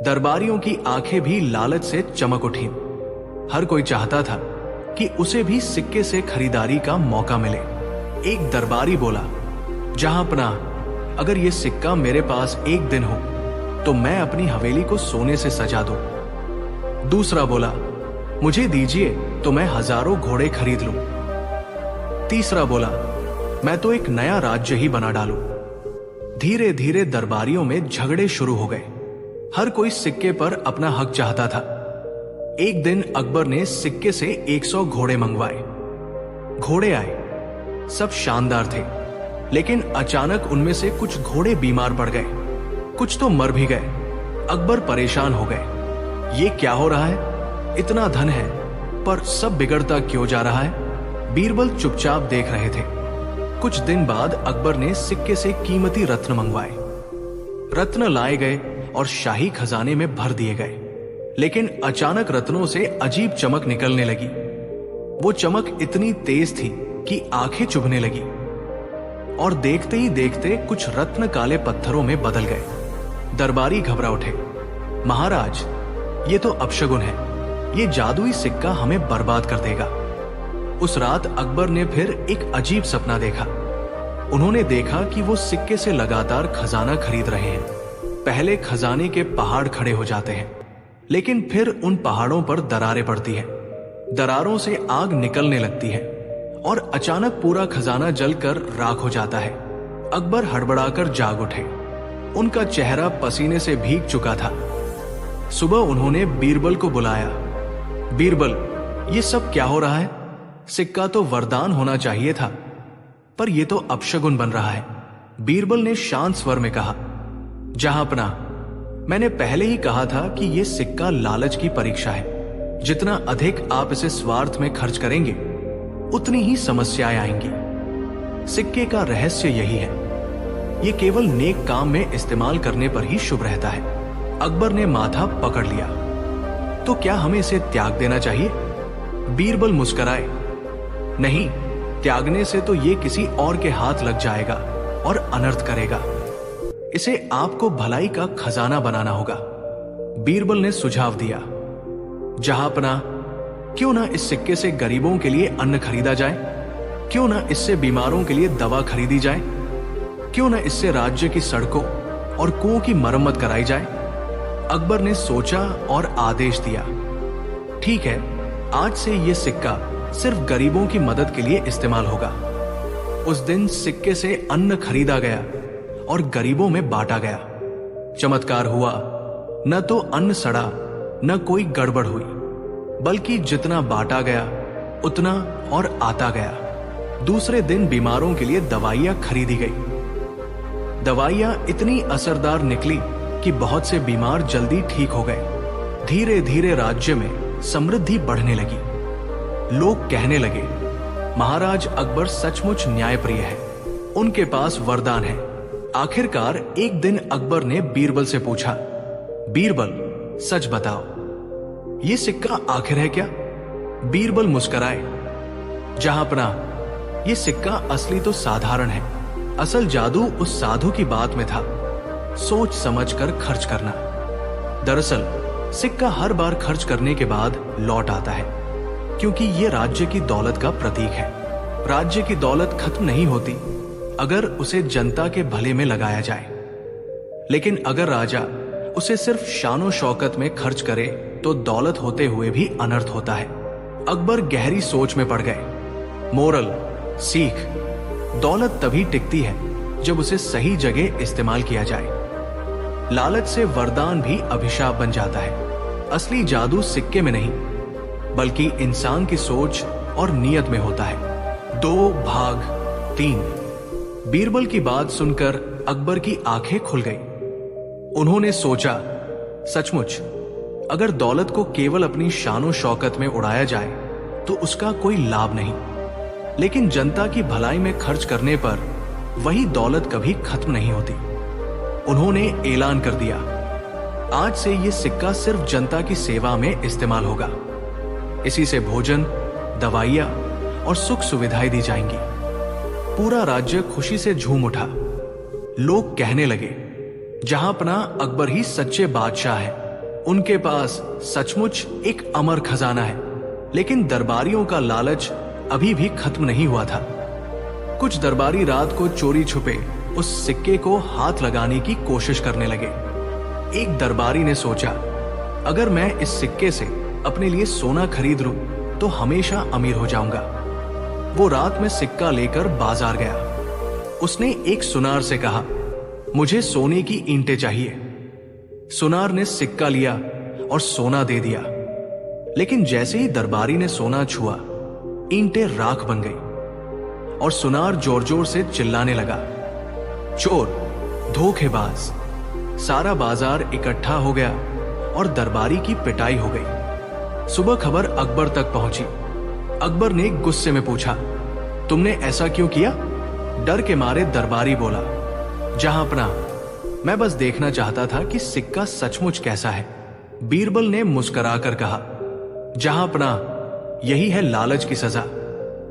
दरबारियों की आंखें भी लालच से चमक उठी। हर कोई चाहता था कि उसे भी सिक्के से खरीदारी का मौका मिले। एक दरबारी बोला, जहांपना, अगर ये सिक्का मेरे पास एक दिन हो तो मैं अपनी हवेली को सोने से सजा दूं। दूसरा बोला, मुझे दीजिए तो मैं हजारों घोड़े खरीद लूं। तीसरा बोला, मैं तो एक नया राज्य ही बना डालूं। धीरे धीरे दरबारियों में झगड़े शुरू हो गए। हर कोई सिक्के पर अपना हक चाहता था। एक दिन अकबर ने सिक्के से 100 घोड़े मंगवाए। घोड़े आए, सब शानदार थे, लेकिन अचानक उनमें से कुछ घोड़े बीमार पड़ गए, कुछ तो मर भी गए। अकबर परेशान हो गए, ये क्या हो रहा है? इतना धन है पर सब बिगड़ता क्यों जा रहा है? बीरबल चुपचाप देख रहे थे। कुछ दिन बाद अकबर ने सिक्के से कीमती रत्न मंगवाए। रत्न लाए गए और शाही खजाने में भर दिए गए, लेकिन अचानक रत्नों से अजीब चमक निकलने लगी। वो चमक इतनी तेज थी कि आंखें चुभने लगी, और देखते ही देखते कुछ रत्न काले पत्थरों में बदल गए। दरबारी घबरा उठे, महाराज, ये तो अपशगुन है, ये जादुई सिक्का हमें बर्बाद कर देगा। उस रात अकबर ने फिर एक अजीब सपना देखा। उन्होंने देखा कि वो सिक्के से लगातार खजाना खरीद रहे हैं। पहले खजाने के पहाड़ खड़े हो जाते हैं, लेकिन फिर उन पहाड़ों पर दरारें पड़ती हैं। दरारों से आग निकलने लगती है और अचानक पूरा खजाना जलकर राख हो जाता है। अकबर हड़बड़ाकर जाग उठे। उनका चेहरा पसीने से भीग चुका था। सुबह उन्होंने बीरबल को बुलाया। बीरबल, ये सब क्या हो रहा है? सिक्का तो वरदान होना चाहिए था, पर यह तो अपशगुन बन रहा है। बीरबल ने शांत स्वर में कहा, जहांपना, मैंने पहले ही कहा था कि यह सिक्का लालच की परीक्षा है। जितना अधिक आप इसे स्वार्थ में खर्च करेंगे उतनी ही समस्याएं आएंगी। सिक्के का रहस्य यही है, यह केवल नेक काम में इस्तेमाल करने पर ही शुभ रहता है। अकबर ने माथा पकड़ लिया। तो क्या हमें इसे त्याग देना चाहिए? बीरबल मुस्कुराए, नहीं, त्यागने से तो ये किसी और के हाथ लग जाएगा और अनर्थ करेगा। इसे आपको भलाई का खजाना बनाना होगा। बीरबल ने सुझाव दिया, जहांपना, क्यों ना इस सिक्के से गरीबों के लिए अन्न खरीदा जाए? क्यों ना इससे बीमारों के लिए दवा खरीदी जाए? क्यों ना इससे राज्य की सड़कों और कुओं की मरम्मत कराई जाए? अकबर ने सोचा और आदेश दिया, ठीक है, आज से यह सिक्का सिर्फ गरीबों की मदद के लिए इस्तेमाल होगा। उस दिन सिक्के से अन्न खरीदा गया और गरीबों में बांटा गया। चमत्कार हुआ, न तो अन्न सड़ा, न कोई गड़बड़ हुई, बल्कि जितना बांटा गया उतना और आता गया। दूसरे दिन बीमारों के लिए दवाइयां खरीदी गई। दवाइयां इतनी असरदार निकली कि बहुत से बीमार जल्दी ठीक हो गए। धीरे धीरे राज्य में समृद्धि बढ़ने लगी। लोग कहने लगे, महाराज अकबर सचमुच न्यायप्रिय है, उनके पास वरदान है आखिरकार एक दिन अकबर ने बीरबल से पूछा, बीरबल सच बताओ, ये सिक्का आखिर है क्या? बीरबल मुस्कुराए, जहांपना, ये सिक्का असली तो साधारण है, असल जादू उस साधु की बात में था, सोच समझकर खर्च करना। दरअसल सिक्का हर बार खर्च करने के बाद लौट आता है, क्योंकि ये राज्य की दौलत का प्रतीक है। राज्य की दौलत खत्म नहीं होती अगर उसे जनता के भले में लगाया जाए, लेकिन अगर राजा उसे सिर्फ शानो शौकत में खर्च करे तो दौलत होते हुए भी अनर्थ होता है। अकबर गहरी सोच में पड़ गए। मोरल, सीख, दौलत तभी टिकती है जब उसे सही जगह इस्तेमाल किया जाए। लालच से वरदान भी अभिशाप बन जाता है। असली जादू सिक्के में नहीं, बल्कि इंसान की सोच और नियत में होता है। 2 भाग 3। बीरबल की बात सुनकर अकबर की आंखें खुल गई। उन्होंने सोचा, सचमुच अगर दौलत को केवल अपनी शानो शौकत में उड़ाया जाए तो उसका कोई लाभ नहीं, लेकिन जनता की भलाई में खर्च करने पर वही दौलत कभी खत्म नहीं होती। उन्होंने ऐलान कर दिया, आज से यह सिक्का सिर्फ जनता की सेवा में इस्तेमाल होगा। इसी से भोजन, दवाइयां और सुख सुविधाएं दी जाएंगी। पूरा राज्य खुशी से झूम उठा। लोग कहने लगे, जहांपना अकबर ही सच्चे बादशाह है। उनके पास सचमुच एक अमर खजाना है। लेकिन दरबारियों का लालच अभी भी खत्म नहीं हुआ था। कुछ दरबारी रात को चोरी छुपे उस सिक्के को हाथ लगाने की कोशिश करने लगे। एक दरबारी ने सोचा, अगर मैं इस सिक्के से अपने लिए सोना खरीद लूं तो हमेशा अमीर हो जाऊंगा। वो रात में सिक्का लेकर बाजार गया। उसने एक सुनार से कहा, मुझे सोने की ईंटें चाहिए। सुनार ने सिक्का लिया और सोना दे दिया, लेकिन जैसे ही दरबारी ने सोना छुआ, ईंटें राख बन गई और सुनार जोर जोर से चिल्लाने लगा, चोर, धोखेबाज। सारा बाजार इकट्ठा हो गया और दरबारी की पिटाई हो गई। सुबह खबर अकबर तक पहुंची। अकबर ने गुस्से में पूछा, तुमने ऐसा क्यों किया? डर के मारे दरबारी बोला, जहांपना, मैं बस देखना चाहता था कि सिक्का सचमुच कैसा है। बीरबल ने मुस्कुराकर कहा, जहांपना, यही है लालच की सजा।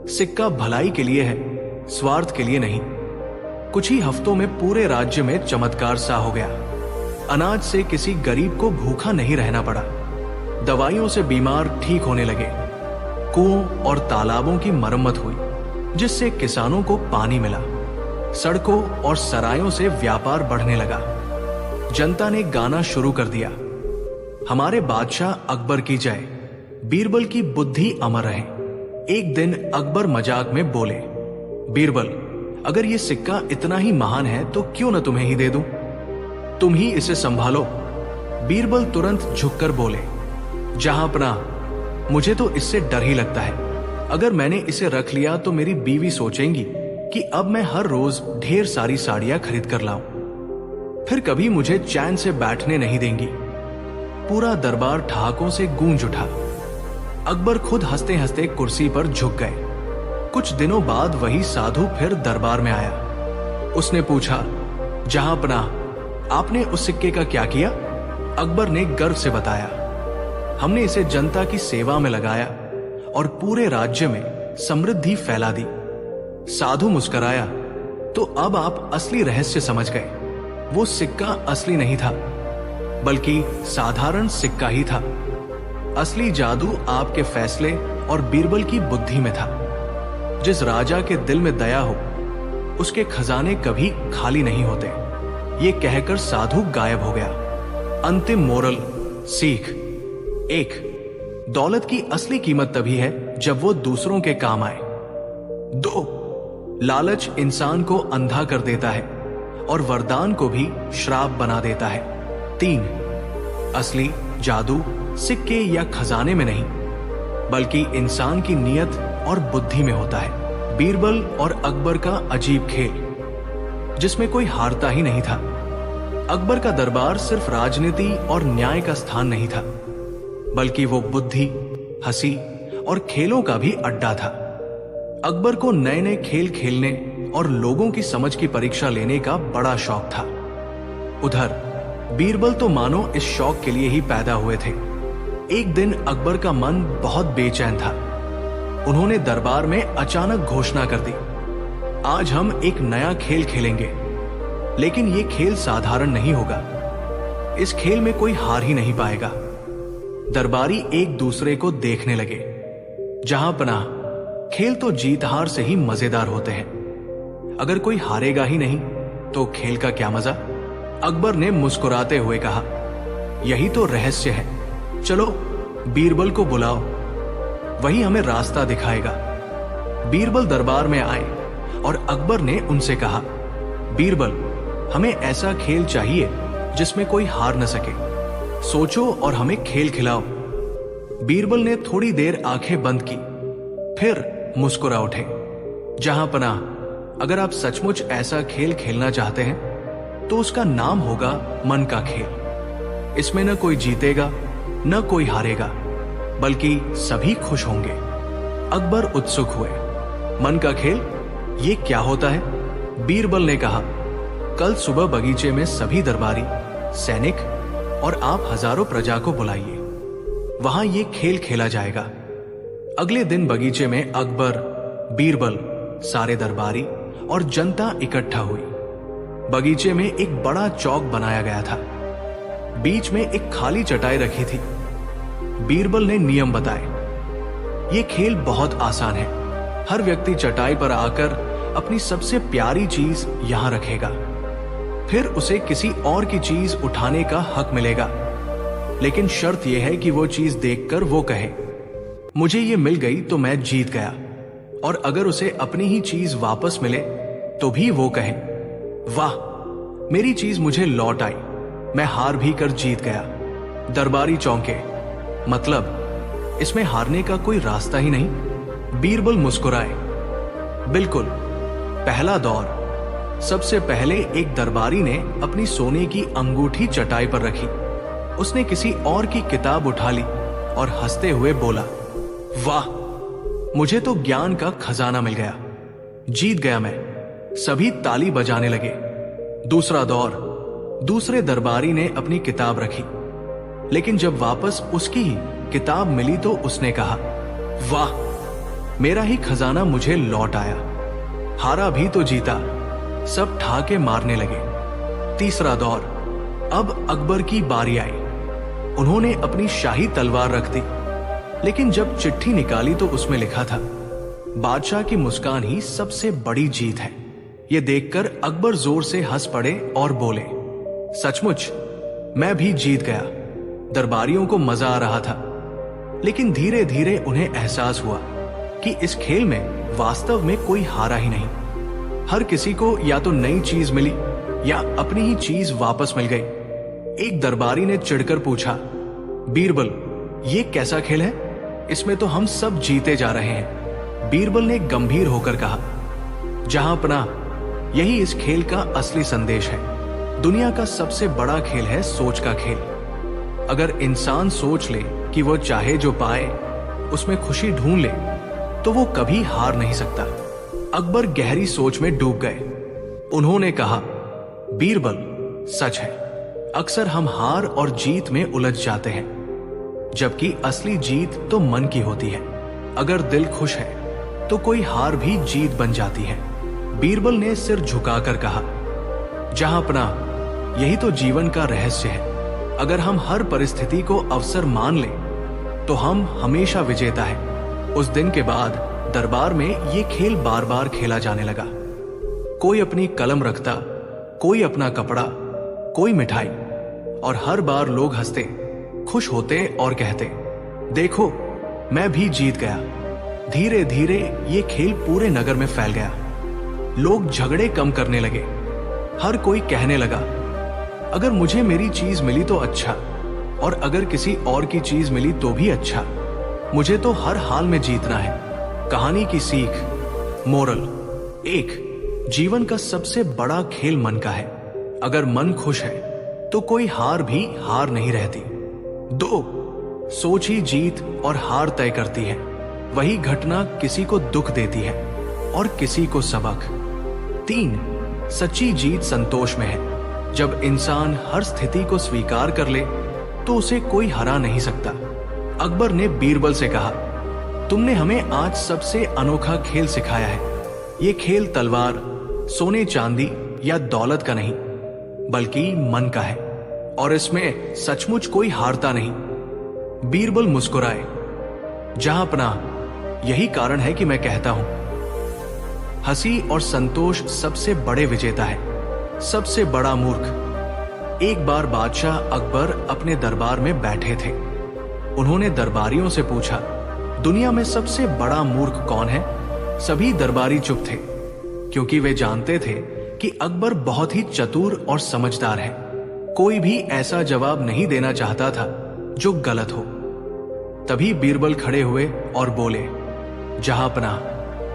सिक्का भलाई के लिए है, स्वार्थ के लिए नहीं। कुछ ही हफ्तों में पूरे राज्य में चमत्कार सा हो गया। अनाज से किसी गरीब को भूखा नहीं रहना पड़ा। दवाइयों से बीमार ठीक होने लगे। कुओं और तालाबों की मरम्मत हुई, जिससे किसानों को पानी मिला। सड़कों और सरायों से व्यापार बढ़ने लगा। जनता ने गाना शुरू कर दिया, हमारे बादशाह अकबर की जय, बीरबल की बुद्धि अमर रहे। एक दिन अकबर मजाक में बोले, बीरबल, अगर ये सिक्का इतना ही महान है तो क्यों न तुम्हें ही दे दूं? तुम ही इसे संभालो। बीरबल तुरंत झुककर बोले, जहांपना, मुझे तो इससे डर ही लगता है। अगर मैंने इसे रख लिया तो मेरी बीवी सोचेंगी कि अब मैं हर रोज ढेर सारी साड़ियां खरीद कर लाऊं, फिर कभी मुझे चैन से बैठने नहीं देंगी। पूरा दरबार ठहाकों से गूंज उठा। अकबर खुद हंसते हंसते कुर्सी पर झुक गए। कुछ दिनों बाद वही साधु फिर दरबार में आया। उसने पूछा, जहांपना, आपने उस सिक्के का क्या किया? अकबर ने गर्व से बताया, हमने इसे जनता की सेवा में लगाया और पूरे राज्य में समृद्धि फैला दी। साधु मुस्कुराया, तो अब आप असली रहस्य समझ गए। वो सिक्का असली नहीं था, बल्कि साधारण सिक्का ही था। असली जादू आपके फैसले और बीरबल की बुद्धि में था। जिस राजा के दिल में दया हो, उसके खजाने कभी खाली नहीं होते। ये कहकर साधु गायब हो गया। अंतिम मोरल, सीख। 1. दौलत की असली कीमत तभी है जब वो दूसरों के काम आए। 2. लालच इंसान को अंधा कर देता है और वरदान को भी श्राप बना देता है। 3. असली जादू सिक्के या खजाने में नहीं, बल्कि इंसान की नियत और बुद्धि में होता है। बीरबल और अकबर का अजीब खेल, जिसमें कोई हारता ही नहीं था। अकबर का दरबार सिर्फ राजनीति और न्याय का स्थान नहीं था, बल्कि वो बुद्धि, हंसी और खेलों का भी अड्डा था। अकबर को नए नए खेल खेलने और लोगों की समझ की परीक्षा लेने का बड़ा शौक था। उधर बीरबल तो मानो इस शौक के लिए ही पैदा हुए थे। एक दिन अकबर का मन बहुत बेचैन था। उन्होंने दरबार में अचानक घोषणा कर दी, आज हम एक नया खेल खेलेंगे, लेकिन ये खेल साधारण नहीं होगा। इस खेल में कोई हार ही नहीं पाएगा। दरबारी एक दूसरे को देखने लगे। जहां पनाह, खेल तो जीत हार से ही मजेदार होते हैं। अगर कोई हारेगा ही नहीं तो खेल का क्या मजा। अकबर ने मुस्कुराते हुए कहा, यही तो रहस्य है। चलो बीरबल को बुलाओ, वही हमें रास्ता दिखाएगा। बीरबल दरबार में आए और अकबर ने उनसे कहा, बीरबल, हमें ऐसा खेल चाहिए जिसमें कोई हार न सके। सोचो और हमें खेल खिलाओ। बीरबल ने थोड़ी देर आंखें बंद की, फिर मुस्कुरा उठे। जहां पनाह, अगर आप सचमुच ऐसा खेल खेलना चाहते हैं तो उसका नाम होगा मन का खेल। इसमें न कोई जीतेगा न कोई हारेगा, बल्कि सभी खुश होंगे। अकबर उत्सुक हुए। मन का खेल, ये क्या होता है? बीरबल ने कहा, कल सुबह बगीचे में सभी दरबारी, सैनिक और आप हजारों प्रजा को बुलाइए। वहां ये खेल खेला जाएगा। अगले दिन बगीचे में अकबर, बीरबल, सारे दरबारी और जनता इकट्ठा हुई। बगीचे में एक बड़ा चौक बनाया गया था। बीच में एक खाली चटाई रखी थी। बीरबल ने नियम बताए। ये खेल बहुत आसान है। हर व्यक्ति चटाई पर आकर अपनी सबसे प्यारी चीज यहां रखेगा, फिर उसे किसी और की चीज उठाने का हक मिलेगा। लेकिन शर्त यह है कि वो चीज देखकर वो कहे, मुझे ये मिल गई तो मैं जीत गया। और अगर उसे अपनी ही चीज वापस मिले तो भी वो कहे, वाह, मेरी चीज मुझे लौट आई, मैं हार भी कर जीत गया। दरबारी चौंके, मतलब इसमें हारने का कोई रास्ता ही नहीं? बीरबल मुस्कुराए, बिल्कुल। पहला दौर। सबसे पहले एक दरबारी ने अपनी सोने की अंगूठी चटाई पर रखी। उसने किसी और की किताब उठा ली और हंसते हुए बोला, वाह, मुझे तो ज्ञान का खजाना मिल गया, जीत गया मैं। सभी ताली बजाने लगे। दूसरा दौर। दूसरे दरबारी ने अपनी किताब रखी, लेकिन जब वापस उसकी ही किताब मिली तो उसने कहा, वाह, मेरा ही खजाना मुझे लौट आया, हारा भी तो जीता। सब ठाके मारने लगे। तीसरा दौर। अब अकबर की बारी आई। उन्होंने अपनी शाही तलवार रख दी, लेकिन जब चिट्ठी निकाली तो उसमें लिखा था, बादशाह की मुस्कान ही सबसे बड़ी जीत है। यह देखकर अकबर जोर से हंस पड़े और बोले, सचमुच मैं भी जीत गया। दरबारियों को मजा आ रहा था, लेकिन धीरे धीरे उन्हें एहसास हुआ कि इस खेल में वास्तव में कोई हारा ही नहीं। हर किसी को या तो नई चीज मिली या अपनी ही चीज वापस मिल गई। एक दरबारी ने चिढ़कर पूछा, बीरबल, ये कैसा खेल है? इसमें तो हम सब जीते जा रहे हैं। बीरबल ने गंभीर होकर कहा, जहां पनाह, यही इस खेल का असली संदेश है। दुनिया का सबसे बड़ा खेल है सोच का खेल। अगर इंसान सोच ले कि वो चाहे जो पाए, उसमें खुशी ढूंढ ले, तो वो कभी हार नहीं सकता। अकबर गहरी सोच में डूब गए। उन्होंने कहा, बीरबल, सच है, अक्सर हम हार और जीत में उलझ जाते हैं, जबकि असली जीत तो मन की होती है। अगर दिल खुश है तो कोई हार भी जीत बन जाती है। बीरबल ने सिर झुकाकर कहा, जहां पनाह, यही तो जीवन का रहस्य है। अगर हम हर परिस्थिति को अवसर मान लें तो हम हमेशा विजेता है। उस दिन के बाद दरबार में ये खेल बार बार खेला जाने लगा। कोई अपनी कलम रखता, कोई अपना कपड़ा, कोई मिठाई, और हर बार लोग हंसते, खुश होते और कहते, देखो, मैं भी जीत गया। धीरे धीरे ये खेल पूरे नगर में फैल गया। लोग झगड़े कम करने लगे। हर कोई कहने लगा, अगर मुझे मेरी चीज मिली तो अच्छा, और अगर किसी और की चीज मिली तो भी अच्छा। मुझे तो हर हाल में जीतना है। कहानी की सीख, मोरल, एक, जीवन का सबसे बड़ा खेल मन का है। अगर मन खुश है तो कोई हार भी हार नहीं रहती। दो, सोच ही जीत और हार तय करती है। वही घटना किसी को दुख देती है और किसी को सबक। 3, सच्ची जीत संतोष में है। जब इंसान हर स्थिति को स्वीकार कर ले तो उसे कोई हरा नहीं सकता। अकबर ने बीरबल से कहा, तुमने हमें आज सबसे अनोखा खेल सिखाया है। ये खेल तलवार, सोने चांदी या दौलत का नहीं, बल्कि मन का है, और इसमें सचमुच कोई हारता नहीं। बीरबल मुस्कुराए, जहांपनाह, यही कारण है कि मैं कहता हूं, हंसी और संतोष सबसे बड़े विजेता है, सबसे बड़ा मूर्ख। एक बार बादशाह अकबर अपने दरबार में बैठे थे। उन्होंने दरबारियों से पूछा, दुनिया में सबसे बड़ा मूर्ख कौन है? सभी दरबारी चुप थे, क्योंकि वे जानते थे कि अकबर बहुत ही चतुर और समझदार है। कोई भी ऐसा जवाब नहीं देना चाहता था जो गलत हो। तभी बीरबल खड़े हुए और बोले, जहांपनाह,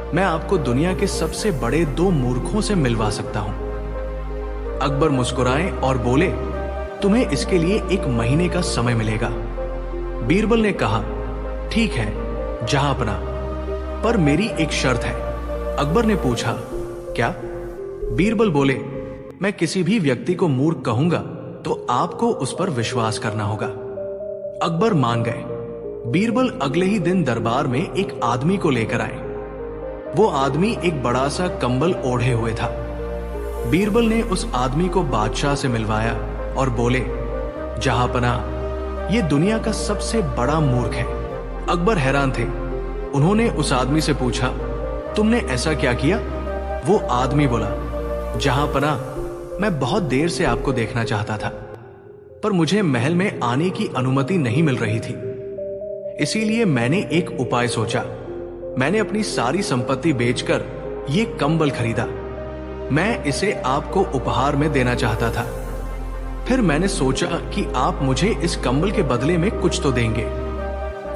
मैं आपको दुनिया के सबसे बड़े 2 मूर्खों से मिलवा सकता हूं। अकबर मुस्कुराए और बोले, तुम्हें इसके लिए 1 महीने का समय मिलेगा। बीरबल ने कहा, ठीक है जहांपनाह, पर मेरी एक शर्त है। अकबर ने पूछा, क्या? बीरबल बोले, मैं किसी भी व्यक्ति को मूर्ख कहूंगा तो आपको उस पर विश्वास करना होगा। अकबर मान गए। बीरबल अगले ही दिन दरबार में एक आदमी को लेकर आए। वो आदमी एक बड़ा सा कंबल ओढ़े हुए था। बीरबल ने उस आदमी को बादशाह से मिलवाया और बोले, जहांपनाह, ये दुनिया का सबसे बड़ा मूर्ख है। अकबर हैरान थे। उन्होंने उस आदमी से पूछा, तुमने ऐसा क्या किया? वो आदमी बोला, जहांपनाह, मैं बहुत देर से आपको देखना चाहता था, पर मुझे महल में आने की अनुमति नहीं मिल रही थी। इसीलिए मैंने एक उपाय सोचा। मैंने अपनी सारी संपत्ति बेचकर ये कंबल खरीदा। मैं इसे आपको उपहार में देना चाहता था। फिर मैंने सोचा कि आप मुझे इस कंबल के बदले में कुछ तो देंगे,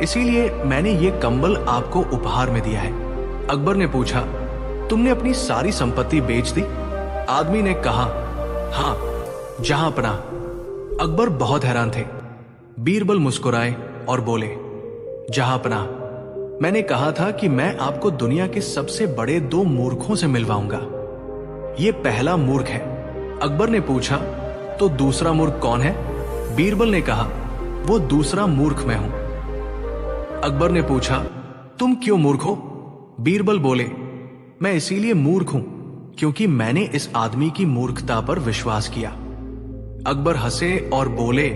इसीलिए मैंने ये कंबल आपको उपहार में दिया है। अकबर ने पूछा, तुमने अपनी सारी संपत्ति बेच दी? आदमी ने कहा, हां जहांपनाह। अकबर बहुत हैरान थे। बीरबल मुस्कुराए और बोले, जहांपनाह, मैंने कहा था कि मैं आपको दुनिया के सबसे बड़े 2 मूर्खों से मिलवाऊंगा। ये पहला मूर्ख है। अकबर ने पूछा, तो दूसरा मूर्ख कौन है? बीरबल ने कहा, वो दूसरा मूर्ख मैं हूं। अकबर ने पूछा, तुम क्यों मूर्ख हो? बीरबल बोले, मैं इसीलिए मूर्ख हूं क्योंकि मैंने इस आदमी की मूर्खता पर विश्वास किया। अकबर हंसे और बोले,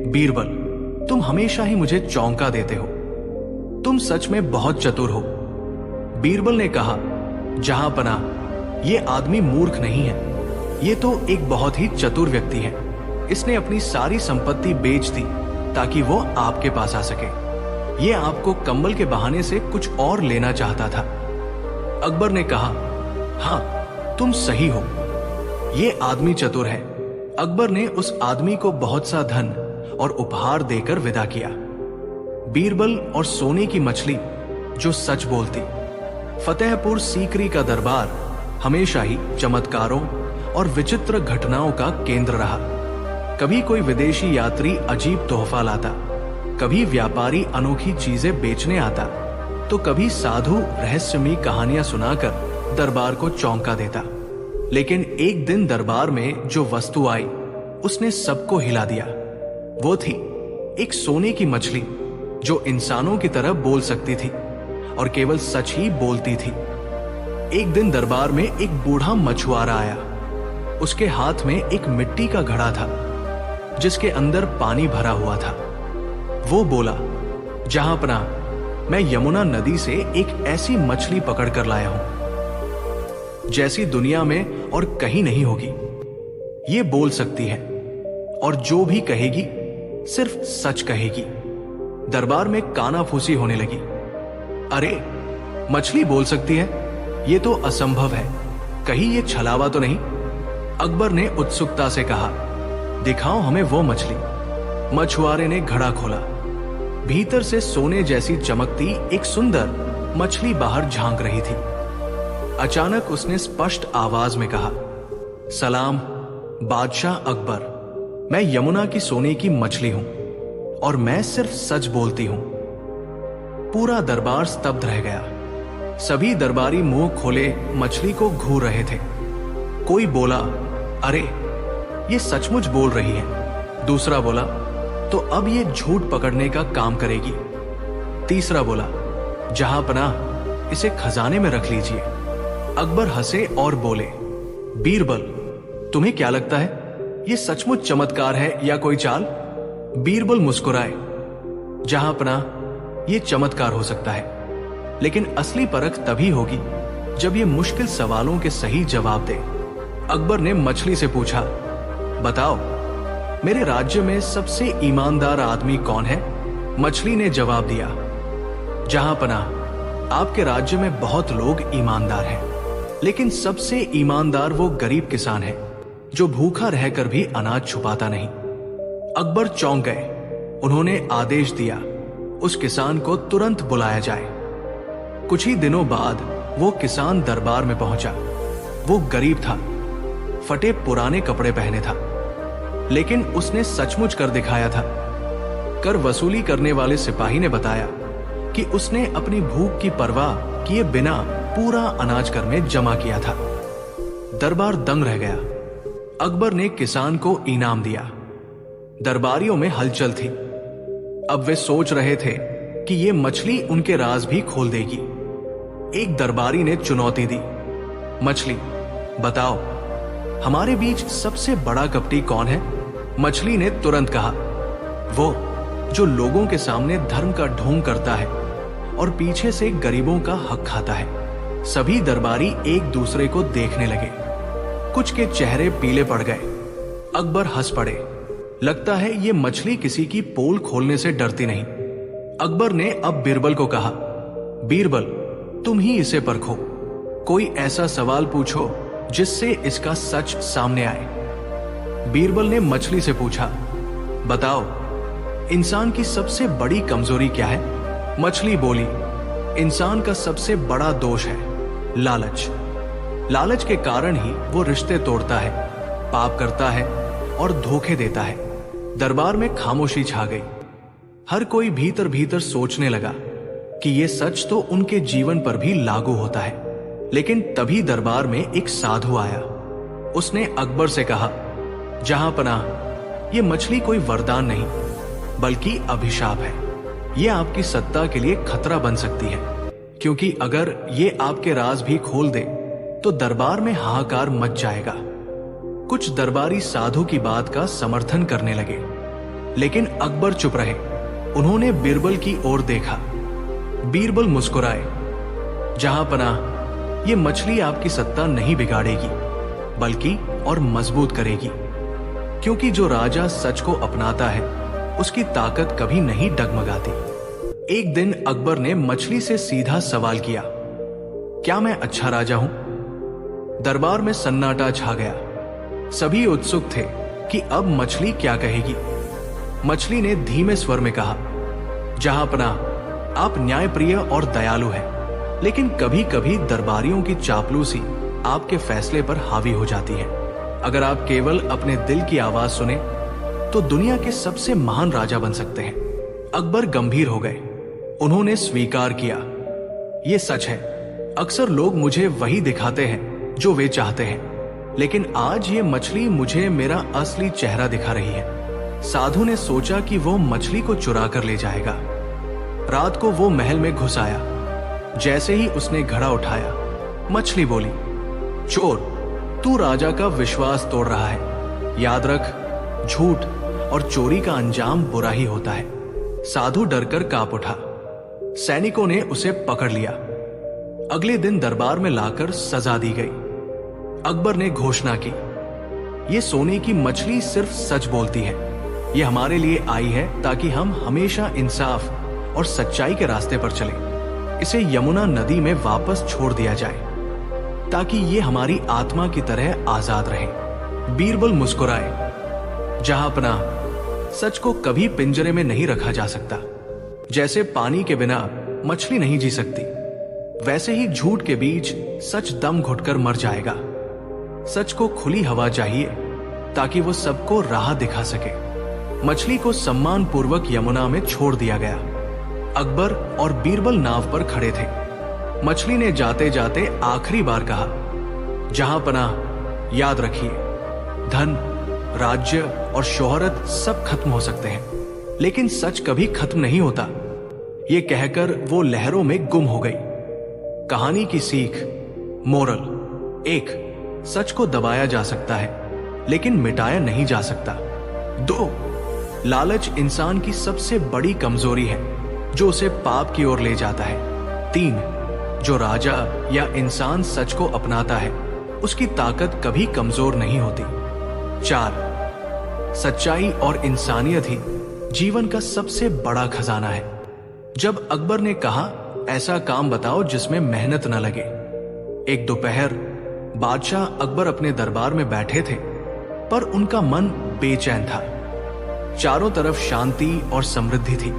बीरबल, तुम हमेशा ही मुझे चौंका देते हो। तुम सच में बहुत चतुर हो। बीरबल ने कहा, जहांपनाह, ये आदमी मूर्ख नहीं है, ये तो एक बहुत ही चतुर व्यक्ति है। इसने अपनी सारी संपत्ति बेच दी ताकि वो आपके पास आ सके। ये आपको कंबल के बहाने से कुछ और लेना चाहता था। अकबर ने कहा, हां तुम सही हो, ये आदमी चतुर है। अकबर ने उस आदमी को बहुत सा धन और उपहार देकर विदा किया। बीरबल और सोने की मछली जो सच बोलती। फतेहपुर सीकरी का दरबार हमेशा ही चमत्कारों और विचित्र घटनाओं का केंद्र रहा। कभी कोई विदेशी यात्री अजीब तोहफा लाता, कभी व्यापारी अनोखी चीजें बेचने आता, तो कभी साधु रहस्यमयी कहानियां सुनाकर दरबार को चौंका देता। लेकिन एक दिन दरबार में जो वस्तु आई उसने सबको हिला दिया। वो थी एक सोने की मछली जो इंसानों की तरह बोल सकती थी और केवल सच ही बोलती थी। एक दिन दरबार में एक बूढ़ा मछुआरा आया। उसके हाथ में एक मिट्टी का घड़ा था जिसके अंदर पानी भरा हुआ था। वो बोला, जहांपनाह, मैं यमुना नदी से एक ऐसी मछली पकड़कर लाया हूं जैसी दुनिया में और कहीं नहीं होगी। ये बोल सकती है और जो भी कहेगी सिर्फ सच कहेगी। दरबार में कानाफूसी होने लगी। अरे, मछली बोल सकती है? ये तो असंभव है, कहीं ये छलावा तो नहीं? अकबर ने उत्सुकता से कहा, दिखाओ हमें वो मछली। मछुआरे ने घड़ा खोला। भीतर से सोने जैसी चमकती एक सुंदर मछली बाहर झांक रही थी। अचानक उसने स्पष्ट आवाज में कहा, सलाम बादशाह अकबर, मैं यमुना की सोने की मछली हूं और मैं सिर्फ सच बोलती हूं। पूरा दरबार स्तब्ध रह गया। सभी दरबारी मुंह खोले मछली को घूर रहे थे। कोई बोला, अरे ये सचमुच बोल रही है। दूसरा बोला, तो अब ये झूठ पकड़ने का काम करेगी। तीसरा बोला, जहां पनाह इसे खजाने में रख लीजिए। अकबर हंसे और बोले, बीरबल तुम्हें क्या लगता है ये सचमुच चमत्कार है या कोई चाल? बीरबल मुस्कुराए, जहां पनाह ये चमत्कार हो सकता है, लेकिन असली परख तभी होगी जब ये मुश्किल सवालों के सही जवाब दे। अकबर ने मछली से पूछा, बताओ मेरे राज्य में सबसे ईमानदार आदमी कौन है? मछली ने जवाब दिया, जहां पनाह आपके राज्य में बहुत लोग ईमानदार हैं, लेकिन सबसे ईमानदार वो गरीब किसान है जो भूखा रहकर भी अनाज छुपाता नहीं। अकबर चौंक गए। उन्होंने आदेश दिया, उस किसान को तुरंत बुलाया जाए। कुछ ही दिनों बाद वो किसान दरबार में पहुंचा। वो गरीब था, फटे पुराने कपड़े पहने था, लेकिन उसने सचमुच कर दिखाया था। कर वसूली करने वाले सिपाही ने बताया कि उसने अपनी भूख की परवाह किए बिना पूरा अनाज कर में जमा किया था। दरबार दंग रह गया। अकबर ने किसान को इनाम दिया। दरबारियों में हलचल थी। अब वे सोच रहे थे कि ये मछली उनके राज भी खोल देगी। एक दरबारी ने चुनौती दी, मछली बताओ हमारे बीच सबसे बड़ा कपटी कौन है? मछली ने तुरंत कहा, वो जो लोगों के सामने धर्म का ढोंग करता है और पीछे से गरीबों का हक खाता है। सभी दरबारी एक दूसरे को देखने लगे। कुछ के चेहरे पीले पड़ गए। अकबर हंस पड़े। लगता है ये मछली किसी की पोल खोलने से डरती नहीं। अकबर ने अब बीरबल को कहा, बीरबल तुम ही इसे परखो। कोई ऐसा सवाल पूछो जिससे इसका सच सामने आए। बीरबल ने मछली से पूछा, बताओ इंसान की सबसे बड़ी कमजोरी क्या है? मछली बोली, इंसान का सबसे बड़ा दोष है लालच। लालच के कारण ही वो रिश्ते तोड़ता है, पाप करता है और धोखे देता है। दरबार में खामोशी छा गई। हर कोई भीतर भीतर सोचने लगा कि ये सच तो उनके जीवन पर भी लागू होता है। लेकिन तभी दरबार में एक साधु आया। उसने अकबर से कहा, जहां पनाह ये मछली कोई वरदान नहीं बल्कि अभिशाप है। ये आपकी सत्ता के लिए खतरा बन सकती है, क्योंकि अगर ये आपके राज भी खोल दे तो दरबार में हाहाकार मच जाएगा। कुछ दरबारी साधु की बात का समर्थन करने लगे, लेकिन अकबर चुप रहे। उन्होंने बीरबल की ओर देखा। बीरबल मुस्कुराए, जहां पनाह ये मछली आपकी सत्ता नहीं बिगाड़ेगी बल्कि और मजबूत करेगी, क्योंकि जो राजा सच को अपनाता है उसकी ताकत कभी नहीं डगमगाती। एक दिन अकबर ने मछली से सीधा सवाल किया, क्या मैं अच्छा राजा हूं? दरबार में सन्नाटा छा गया। सभी उत्सुक थे कि अब मछली क्या कहेगी। मछली ने धीमे स्वर में कहा, जहां पनाह आप न्यायप्रिय और दयालु हैं, लेकिन कभी कभी दरबारियों की चापलूसी आपके फैसले पर हावी हो जाती है। अगर आप केवल अपने दिल की आवाज सुने तो दुनिया के सबसे महान राजा बन सकते हैं। अकबर गंभीर हो गए। उन्होंने स्वीकार किया, यह सच है, अक्सर लोग मुझे वही दिखाते हैं जो वे चाहते हैं, लेकिन आज ये मछली मुझे मेरा असली चेहरा दिखा रही है। साधु ने सोचा कि वो मछली को चुरा कर ले जाएगा। रात को वो महल में घुस आया। जैसे ही उसने घड़ा उठाया, मछली बोली, चोर, तू राजा का विश्वास तोड़ रहा है। याद रख, झूठ और चोरी का अंजाम बुरा ही होता है। साधु डरकर कांप उठा। सैनिकों ने उसे पकड़ लिया। अगले दिन दरबार में लाकर सजा दी गई। अकबर ने घोषणा की, ये सोने की मछली सिर्फ सच बोलती है। ये हमारे लिए आई है ताकि हम हमेशा इंसाफ और सच्चाई के रास्ते पर चलें। इसे यमुना नदी में वापस छोड़ दिया जाए ताकि ये हमारी आत्मा की तरह आजाद रहे। बीरबल मुस्कुराए, जहां पनाह सच को कभी पिंजरे में नहीं रखा जा सकता। जैसे पानी के बिना मछली नहीं जी सकती, वैसे ही झूठ के बीच सच दम घुटकर मर जाएगा। सच को खुली हवा चाहिए ताकि वो सबको राह दिखा सके। मछली को सम्मान पूर्वक यमुना में छोड़ दिया गया। अकबर और बीरबल नाव पर खड़े थे। मछली ने जाते जाते आखिरी बार कहा, जहां पनाह याद रखिए, धन, राज्य और शोहरत सब खत्म हो सकते हैं, लेकिन सच कभी खत्म नहीं होता। ये कहकर वो लहरों में गुम हो गई। कहानी की सीख, मोरल: 1. सच को दबाया जा सकता है, लेकिन मिटाया नहीं जा सकता। 2. लालच इंसान की सबसे बड़ी कमजोरी है, जो उसे पाप की ओर ले जाता है। 3. जो राजा या इंसान सच को अपनाता है, उसकी ताकत कभी कमजोर नहीं होती। 4. सच्चाई और इंसानियत ही जीवन का सबसे बड़ा खजाना है। जब अकबर ने कहा, ऐसा काम बताओ जिसमें मेहनत न लगे। एक दोपहर बादशाह अकबर अपने दरबार में बैठे थे, पर उनका मन बेचैन था। चारों तरफ शांति और समृद्धि थी,